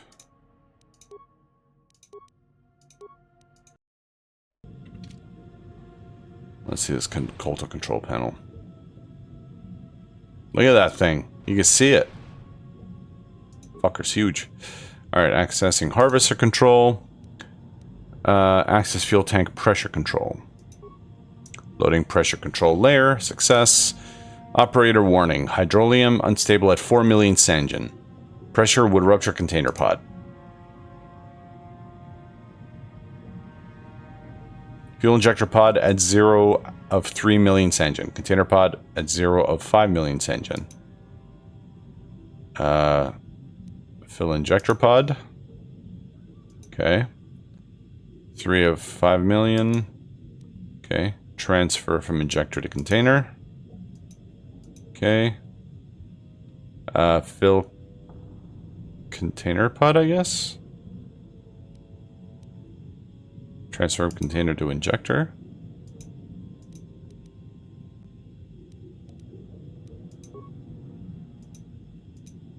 [SPEAKER 1] Let's see this KOTOR control panel. Look at that thing. You can see it. Fucker's huge. Alright, accessing harvester control. Access fuel tank pressure control. Loading pressure control layer. Success. Operator warning. Hydrolium unstable at 4 million Sangen. Pressure would rupture container pod. Fuel injector pod at 0 of 3 million Sangen. Container pod at 0 of 5 million Sangen. Fill injector pod. Okay. 3 of 5 million. Okay. Transfer from injector to container. Okay. Fill container pod, I guess. Transfer from container to injector.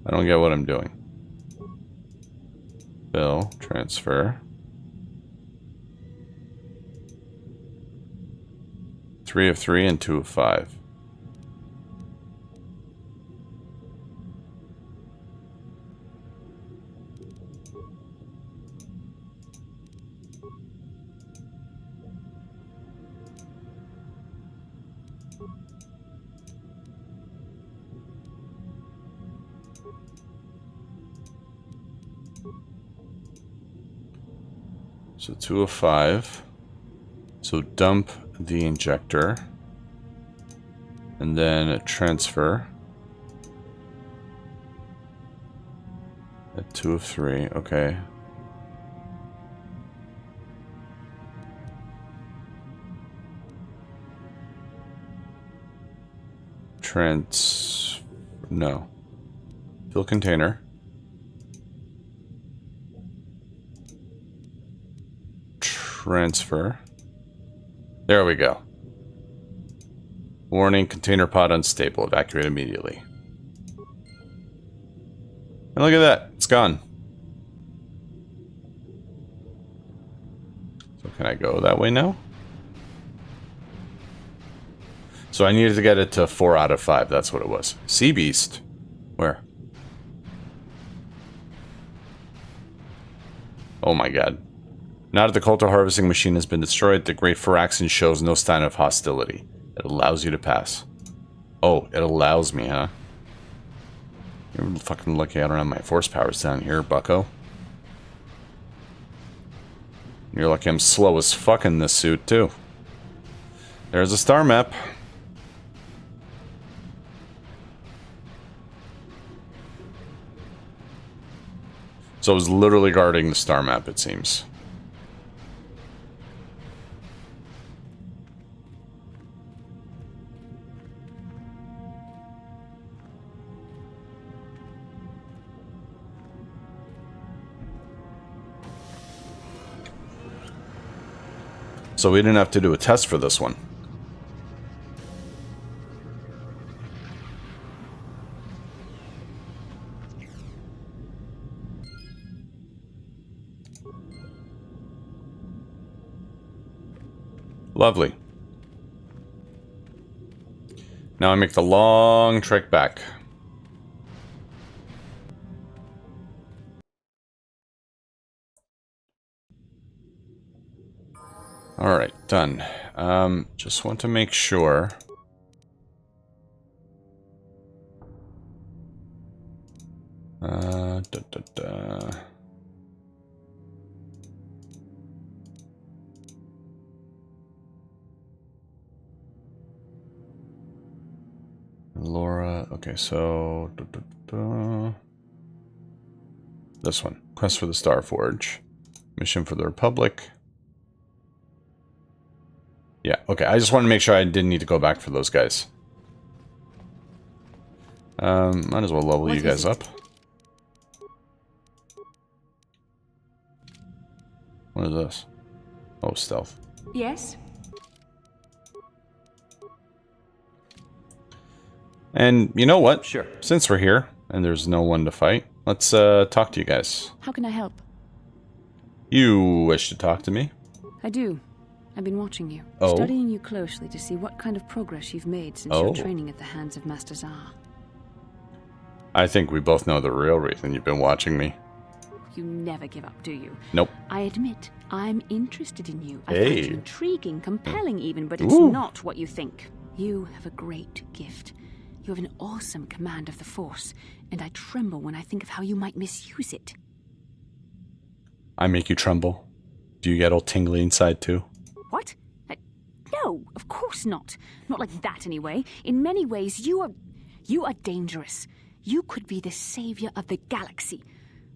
[SPEAKER 1] I don't get what I'm doing. Fill, transfer. 3 of 3 and 2 of 5. So 2 of 5. So dump the injector. And then a transfer. At 2 of 3, okay. No. Fill container. Transfer. There we go. Warning, container pod unstable. Evacuate immediately. And look at that. It's gone. So can I go that way now? So I needed to get it to 4 out of 5. That's what it was. Sea Beast. Where? Oh my god. Now that the KOTOR harvesting machine has been destroyed, the Great Firaxan shows no sign of hostility. It allows you to pass. Oh, it allows me, huh? You're fucking lucky I don't have my force powers down here, bucko. You're lucky I'm slow as fuck in this suit, too. There's a star map. So I was literally guarding the star map, it seems. So we didn't have to do a test for this one. Lovely. Now I make the long trek back. Alright, done. Just want to make sure. Laura, okay, so this one. Quest for the Star Forge. Mission for the Republic. Yeah, okay. I just want to make sure I didn't need to go back for those guys. Might as well level you guys up. What is this? Oh, stealth.
[SPEAKER 7] Yes?
[SPEAKER 1] And you know what?
[SPEAKER 4] Sure.
[SPEAKER 1] Since we're here, and there's no one to fight, let's talk to you guys.
[SPEAKER 7] How can I help?
[SPEAKER 1] You wish to talk to me?
[SPEAKER 7] I do. I've been watching you.
[SPEAKER 1] Oh?
[SPEAKER 7] Studying you closely to see what kind of progress you've made since your training at the hands of Master Zar.
[SPEAKER 1] I think we both know the real reason you've been watching me.
[SPEAKER 7] You never give up, do you?
[SPEAKER 1] Nope.
[SPEAKER 7] I admit, I'm interested in you. I
[SPEAKER 1] Hey.
[SPEAKER 7] find you intriguing, compelling even, but it's
[SPEAKER 1] Ooh.
[SPEAKER 7] not what you think. You have a great gift. You have an awesome command of the Force, and I tremble when I think of how you might misuse it.
[SPEAKER 1] I make you tremble. Do you get all tingly inside too?
[SPEAKER 7] What? No, of course not. Not like that, anyway. In many ways, you are dangerous. You could be the savior of the galaxy,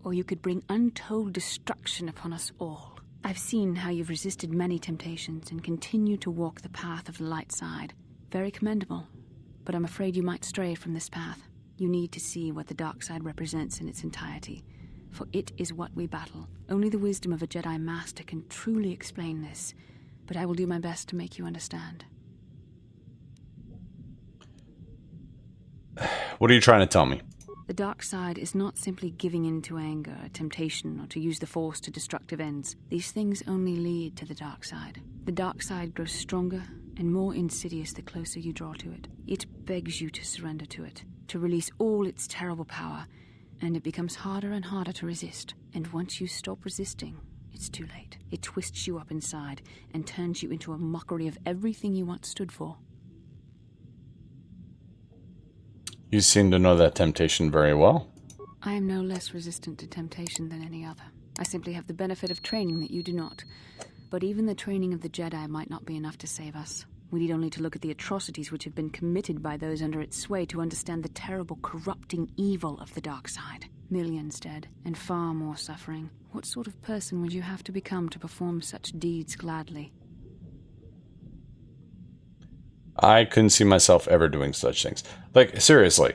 [SPEAKER 7] or you could bring untold destruction upon us all. I've seen how you've resisted many temptations and continue to walk the path of the light side. Very commendable, but I'm afraid you might stray from this path. You need to see what the dark side represents in its entirety, for it is what we battle. Only the wisdom of a Jedi Master can truly explain this, but I will do my best to make you understand.
[SPEAKER 1] What are you trying to tell me?
[SPEAKER 7] The dark side is not simply giving in to anger, temptation, or to use the Force to destructive ends. These things only lead to the dark side. The dark side grows stronger and more insidious the closer you draw to it. It begs you to surrender to it, to release all its terrible power, and it becomes harder and harder to resist. And once you stop resisting, it's too late. It twists you up inside and turns you into a mockery of everything you once stood for.
[SPEAKER 1] You seem to know that temptation very well.
[SPEAKER 7] I am no less resistant to temptation than any other. I simply have the benefit of training that you do not. But even the training of the Jedi might not be enough to save us. We need only to look at the atrocities which have been committed by those under its sway to understand the terrible, corrupting evil of the dark side. Millions dead, and far more suffering. What sort of person would you have to become to perform such deeds gladly?
[SPEAKER 1] I couldn't see myself ever doing such things. Like, seriously.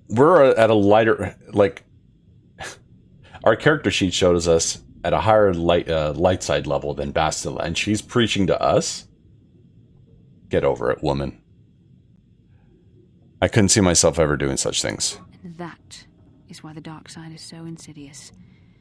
[SPEAKER 1] We're at a lighter, like, our character sheet shows us at a higher light side level than Bastila, and she's preaching to us? Get over it, woman. I couldn't see myself ever doing such things.
[SPEAKER 7] And that is why the dark side is so insidious.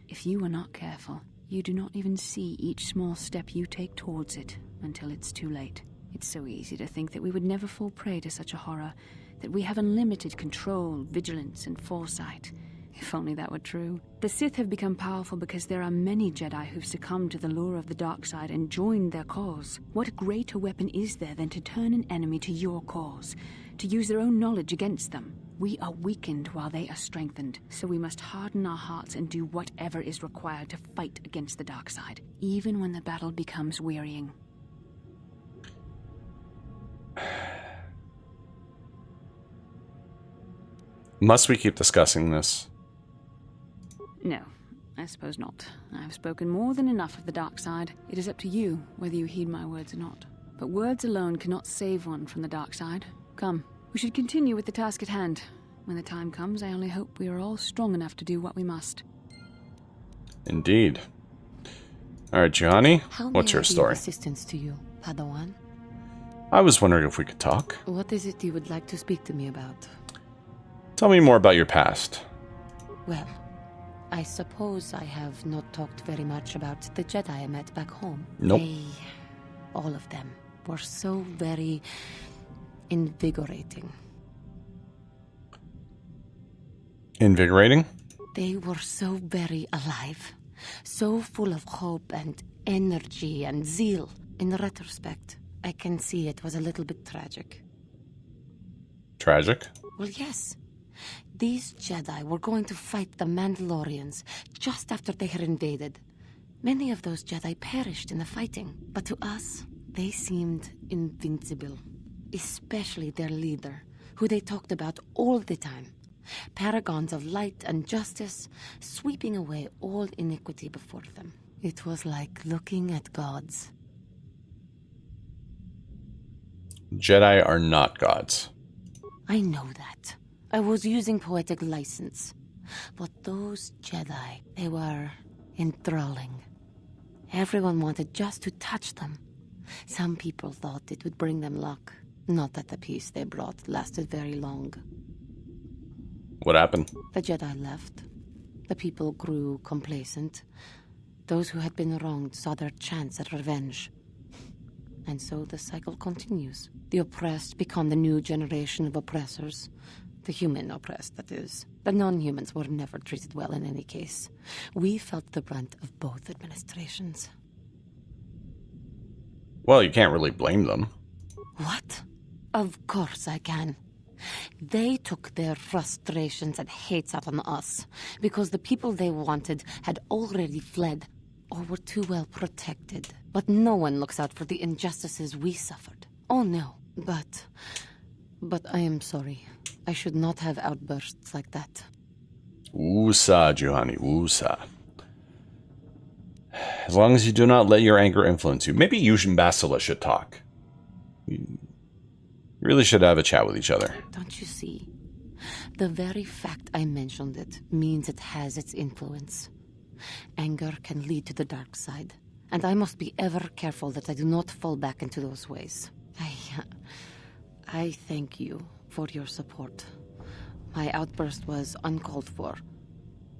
[SPEAKER 7] If you are not careful, you do not even see each small step you take towards it until it's too late. It's so easy to think that we would never fall prey to such a horror, that we have unlimited control, vigilance, and foresight. If only that were true. The Sith have become powerful because there are many Jedi who've succumbed to the lure of the dark side and joined their cause. What greater weapon is there than to turn an enemy to your cause, to use their own knowledge against them? We are weakened while they are strengthened, so we must harden our hearts and do whatever is required to fight against the dark side, even when the battle becomes wearying.
[SPEAKER 1] Must we keep discussing this?
[SPEAKER 7] No, I suppose not. I've spoken more than enough of the dark side. It is up to you whether you heed my words or not. But words alone cannot save one from the dark side. Come, we should continue with the task at hand. When the time comes, I only hope we are all strong enough to do what we must.
[SPEAKER 1] Indeed. Alright, Gianni,
[SPEAKER 8] How
[SPEAKER 1] what's
[SPEAKER 8] may
[SPEAKER 1] your
[SPEAKER 8] I be of
[SPEAKER 1] story?
[SPEAKER 8] assistance to you, Padawan?
[SPEAKER 1] I was wondering if we could talk.
[SPEAKER 8] What is it you would like to speak to me about?
[SPEAKER 1] Tell me more about your past.
[SPEAKER 8] Well, I suppose I have not talked very much about the Jedi I met back home.
[SPEAKER 1] Nope.
[SPEAKER 8] All of them, were so very invigorating.
[SPEAKER 1] Invigorating?
[SPEAKER 8] They were so very alive, so full of hope and energy and zeal. In retrospect, I can see it was a little bit tragic.
[SPEAKER 1] Tragic?
[SPEAKER 8] Well, yes. These Jedi were going to fight the Mandalorians just after they had invaded. Many of those Jedi perished in the fighting, but to us, they seemed invincible. Especially their leader, who they talked about all the time. Paragons of light and justice, sweeping away all iniquity before them. It was like looking at gods.
[SPEAKER 1] Jedi are not gods.
[SPEAKER 8] I know that. I was using poetic license. But those Jedi, they were enthralling. Everyone wanted just to touch them. Some people thought it would bring them luck. Not that the peace they brought lasted very long.
[SPEAKER 1] What happened?
[SPEAKER 8] The Jedi left. The people grew complacent. Those who had been wronged saw their chance at revenge. And so the cycle continues. The oppressed become the new generation of oppressors. The human oppressed, that is. The non-humans were never treated well in any case. We felt the brunt of both administrations.
[SPEAKER 1] Well, you can't really blame them.
[SPEAKER 8] What? Of course I can. They took their frustrations and hates out on us because the people they wanted had already fled or were too well protected. But no one looks out for the injustices we suffered. Oh no, but I am sorry. I should not have outbursts like that.
[SPEAKER 1] Woosah, Giovanni, woosah. As long as you do not let your anger influence you. Maybe you and Bastila should talk. You really should have a chat with each other.
[SPEAKER 8] Don't you see? The very fact I mentioned it means it has its influence. Anger can lead to the dark side, and I must be ever careful that I do not fall back into those ways. I thank you for your support. My outburst was uncalled for,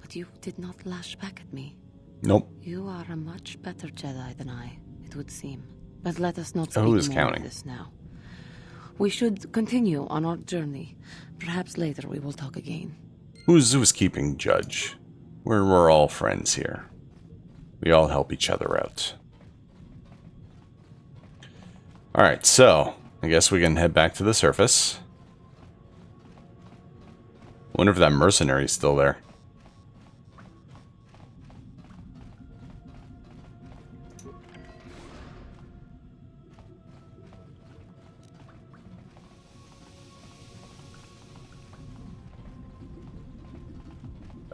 [SPEAKER 8] but you did not lash back at me.
[SPEAKER 1] Nope.
[SPEAKER 8] You are a much better Jedi than I, it would seem. But let us not
[SPEAKER 1] Who is
[SPEAKER 8] speak more
[SPEAKER 1] counting?
[SPEAKER 8] of this now. We should continue on our journey. Perhaps later we will talk again.
[SPEAKER 1] Who's keeping judge? We're all friends here. We all help each other out. Alright, so I guess we can head back to the surface. Wonder if that mercenary is still there.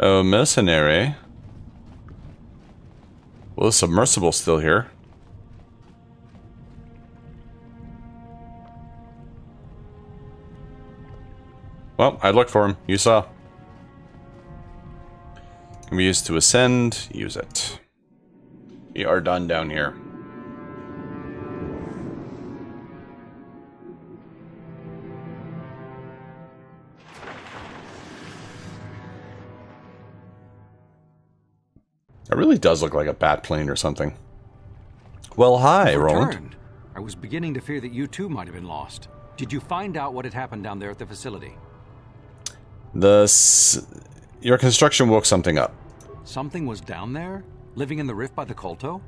[SPEAKER 1] Oh, mercenary. Well, the submersible's still here. Well, I'd look for him. You saw. Can be used to ascend. Use it. We are done down here. It really does look like a bat plane or something. Well, hi, Roland.
[SPEAKER 9] I was beginning to fear that you too might have been lost. Did you find out what had happened down there at the facility?
[SPEAKER 1] Your construction woke something up.
[SPEAKER 9] Something was down there? Living in the rift by the Kolto?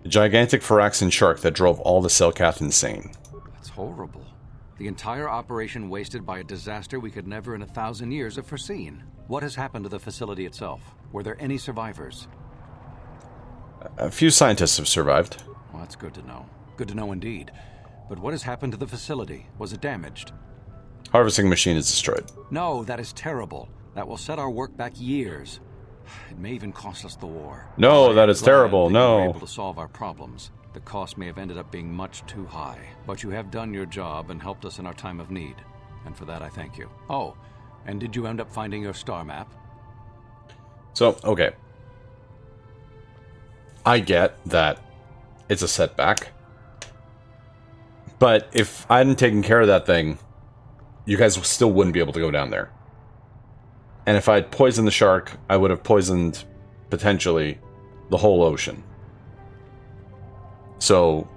[SPEAKER 1] A gigantic Phyraxan shark that drove all the Selkath insane.
[SPEAKER 9] That's horrible. The entire operation wasted by a disaster we could never in 1,000 years have foreseen. What has happened to the facility itself? Were there any survivors?
[SPEAKER 1] A few scientists have survived.
[SPEAKER 9] Well, that's good to know. Good to know indeed. But what has happened to the facility? Was it damaged?
[SPEAKER 1] Harvesting machine is destroyed.
[SPEAKER 9] No, that is terrible. That will set our work back years. It may even cost us the war.
[SPEAKER 1] No, that is terrible.
[SPEAKER 9] No. We were
[SPEAKER 1] No.
[SPEAKER 9] able to solve our problems. The cost may have ended up being much too high. But you have done your job and helped us in our time of need. And for that, I thank you. Oh, and did you end up finding your star map?
[SPEAKER 1] So, okay. I get that it's a setback. But if I hadn't taken care of that thing, you guys still wouldn't be able to go down there. And if I'd poisoned the shark, I would have poisoned, potentially, the whole ocean. So,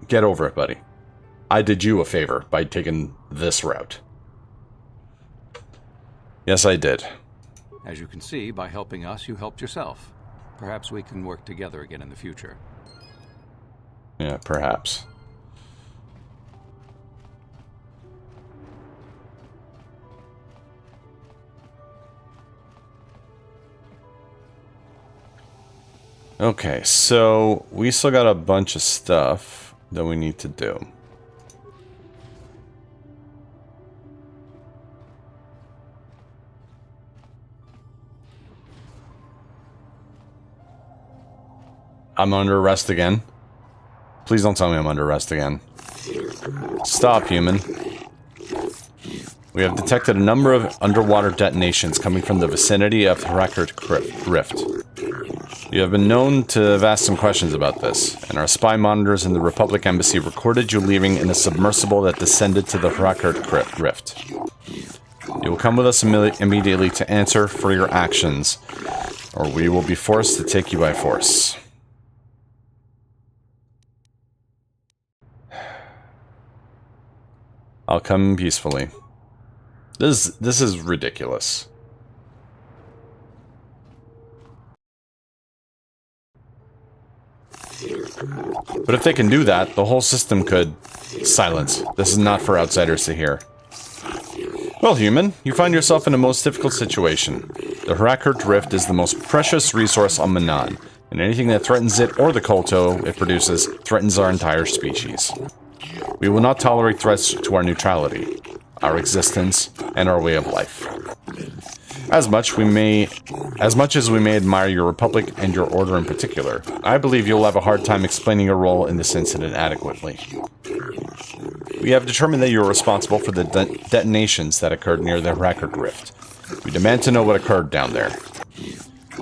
[SPEAKER 1] get over it, buddy. I did you a favor by taking this route. Yes, I did.
[SPEAKER 9] As you can see, by helping us, you helped yourself. Perhaps we can work together again in the future.
[SPEAKER 1] Yeah, perhaps. Okay, so we still got a bunch of stuff that we need to do. I'm under arrest again. Please don't tell me I'm under arrest again. Stop, human. We have detected a number of underwater detonations coming from the vicinity of the Record Rift. You have been known to have asked some questions about this, and our spy monitors in the Republic Embassy recorded you leaving in a submersible that descended to the Record Rift. You will come with us immediately to answer for your actions, or we will be forced to take you by force. I'll come peacefully. This is ridiculous. But if they can do that, the whole system could... Silence. This is not for outsiders to hear. Well, human, you find yourself in a most difficult situation. The Harakert Rift is the most precious resource on Manan, and anything that threatens it or the Kolto it produces threatens our entire species. We will not tolerate threats to our neutrality, our existence, and our way of life. As much as we may admire your republic and your order in particular, I believe you'll have a hard time explaining your role in this incident adequately. We have determined that you are responsible for the detonations that occurred near the Harakert Rift. We demand to know what occurred down there.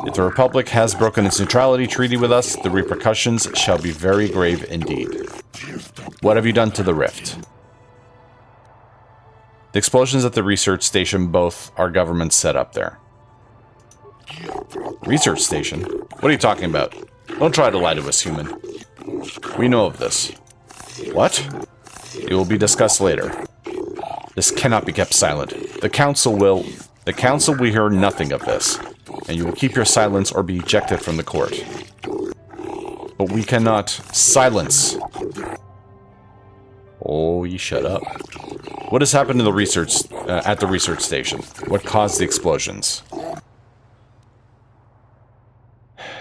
[SPEAKER 1] If the Republic has broken its neutrality treaty with us, the repercussions shall be very grave indeed. What have you done to the rift? The explosions at the research station both our governments set up there. Research station? What are you talking about? Don't try to lie to us, human. We know of this. What? It will be discussed later. This cannot be kept silent. The council will hear nothing of this, and you will keep your silence or be ejected from the court. But we cannot silence. Oh, you shut up. What has happened to the research at the research station? What caused the explosions?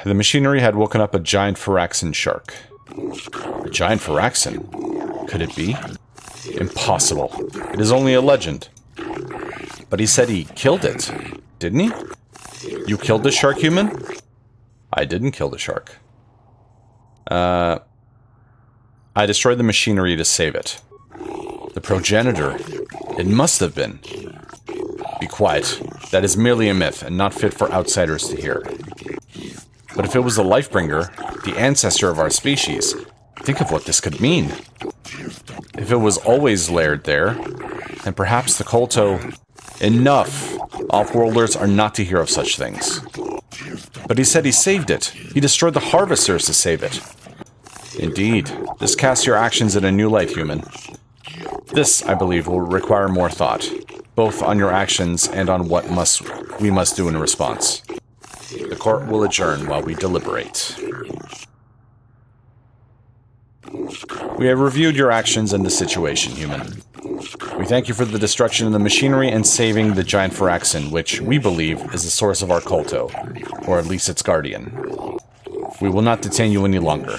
[SPEAKER 1] The machinery had woken up a giant Phyraxan shark. A giant Phyraxan? Could it be? Impossible. It is only a legend. But he said he killed it. Didn't he? You killed the shark, human? I didn't kill the shark. I destroyed the machinery to save it. The progenitor. It must have been. Be quiet. That is merely a myth, and not fit for outsiders to hear. But if it was the Lifebringer, the ancestor of our species, think of what this could mean. If it was always laired there, and perhaps the Kolto... Enough! Offworlders are not to hear of such things. But he said he saved it. He destroyed the harvesters to save it. Indeed. This casts your actions in a new light, human. This, I believe, will require more thought, both on your actions and on what we must do in response. The court will adjourn while we deliberate. We have reviewed your actions and the situation, human. We thank you for the destruction of the machinery and saving the giant Phyraxin, which we believe is the source of our Kolto, or at least its guardian. We will not detain you any longer.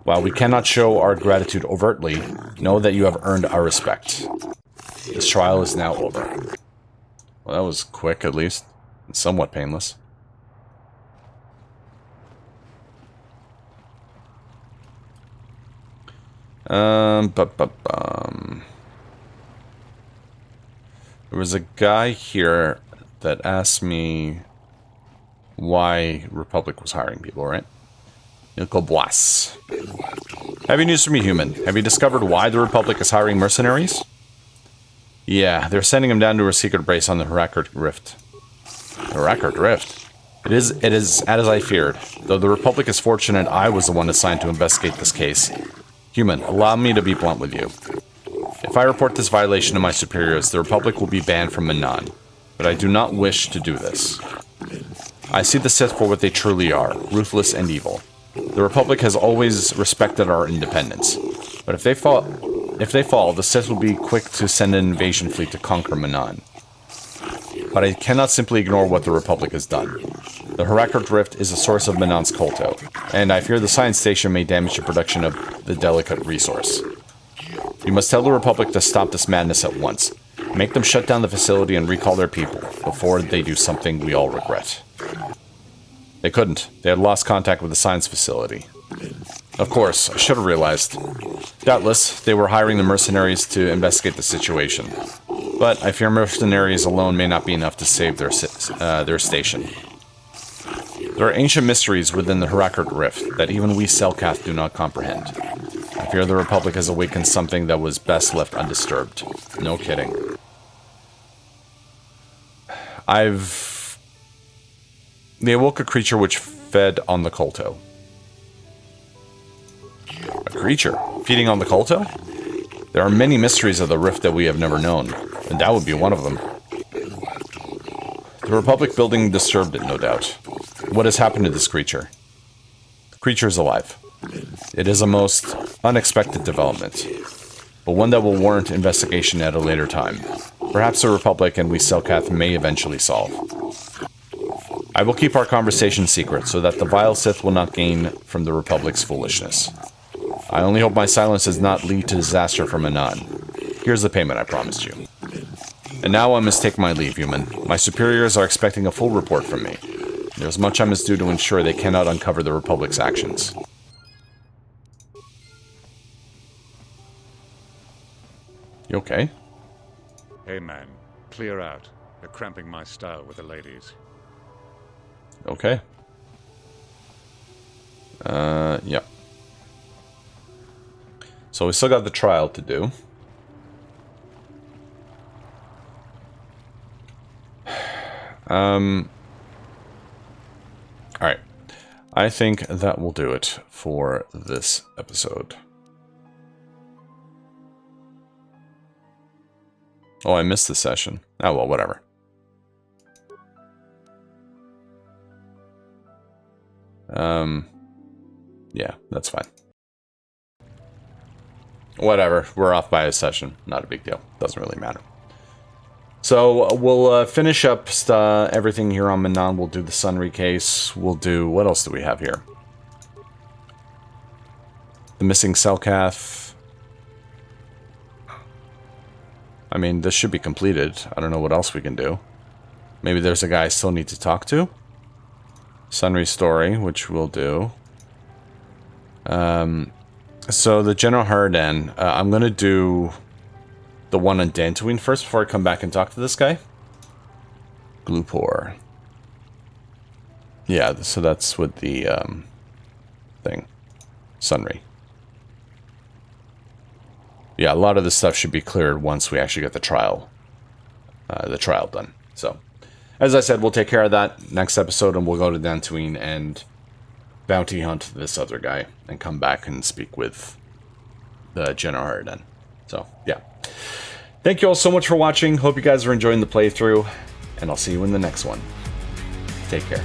[SPEAKER 1] While we cannot show our gratitude overtly, know that you have earned our respect. This trial is now over. Well, that was quick, at least, and somewhat painless. There was a guy here that asked me why Republic was hiring people, right? Nico Bois. Have you news for me, human? Have you discovered why the Republic is hiring mercenaries? Yeah, they're sending them down to a secret base on the Harakert Rift. Harakert Rift? It is as I feared. Though the Republic is fortunate I was the one assigned to investigate this case. Human, allow me to be blunt with you. If I report this violation to my superiors, the Republic will be banned from Manan. But I do not wish to do this. I see the Sith for what they truly are, ruthless and evil. The Republic has always respected our independence. But if they fall, the Sith will be quick to send an invasion fleet to conquer Manan. But I cannot simply ignore what the Republic has done. The Harakert Rift is the source of Manan's Kolto, and I fear the science station may damage the production of the delicate resource. You must tell the Republic to stop this madness at once. Make them shut down the facility and recall their people before they do something we all regret. They couldn't. They had lost contact with the science facility. Of course, I should have realized. Doubtless, they were hiring the mercenaries to investigate the situation. But I fear mercenaries alone may not be enough to save their station. There are ancient mysteries within the Harakert Rift that even we Selkath do not comprehend. I fear the Republic has awakened something that was best left undisturbed. No kidding. They awoke a creature which fed on the Kolto. A creature feeding on the Kolto? There are many mysteries of the Rift that we have never known, and that would be one of them. The Republic building disturbed it, no doubt. What has happened to this creature? The creature is alive. It is a most unexpected development, but one that will warrant investigation at a later time. Perhaps the Republic and we Selkath may eventually solve. I will keep our conversation secret so that the vile Sith will not gain from the Republic's foolishness. I only hope my silence does not lead to disaster for Manan. Here's the payment I promised you. And now I must take my leave, human. My superiors are expecting a full report from me. There's much I must do to ensure they cannot uncover the Republic's actions. You okay?
[SPEAKER 10] Hey man, clear out. They're cramping my style with the ladies.
[SPEAKER 1] Okay. Yeah. So we still got the trial to do. Alright. I think that will do it for this episode. Oh, I missed the session. Oh, well, whatever. Yeah, that's fine. Whatever, we're off by a session. Not a big deal. Doesn't really matter. So, we'll finish up everything here on Manan. We'll do the Sunry case. We'll do... What else do we have here? The missing Selkath. I mean, this should be completed. I don't know what else we can do. Maybe there's a guy I still need to talk to. Sunry's story, which we'll do. So the General Harden, I'm going to do the one on Dantooine first before I come back and talk to this guy. Glupor. Yeah, so that's with the thing. Sunry. Yeah, a lot of this stuff should be cleared once we actually get the trial done. So, as I said, we'll take care of that next episode, and we'll go to Dantooine and bounty hunt this other guy and come back and speak with the General Harden. So, yeah. Thank you all so much for watching. Hope you guys are enjoying the playthrough, and I'll see you in the next one. Take care.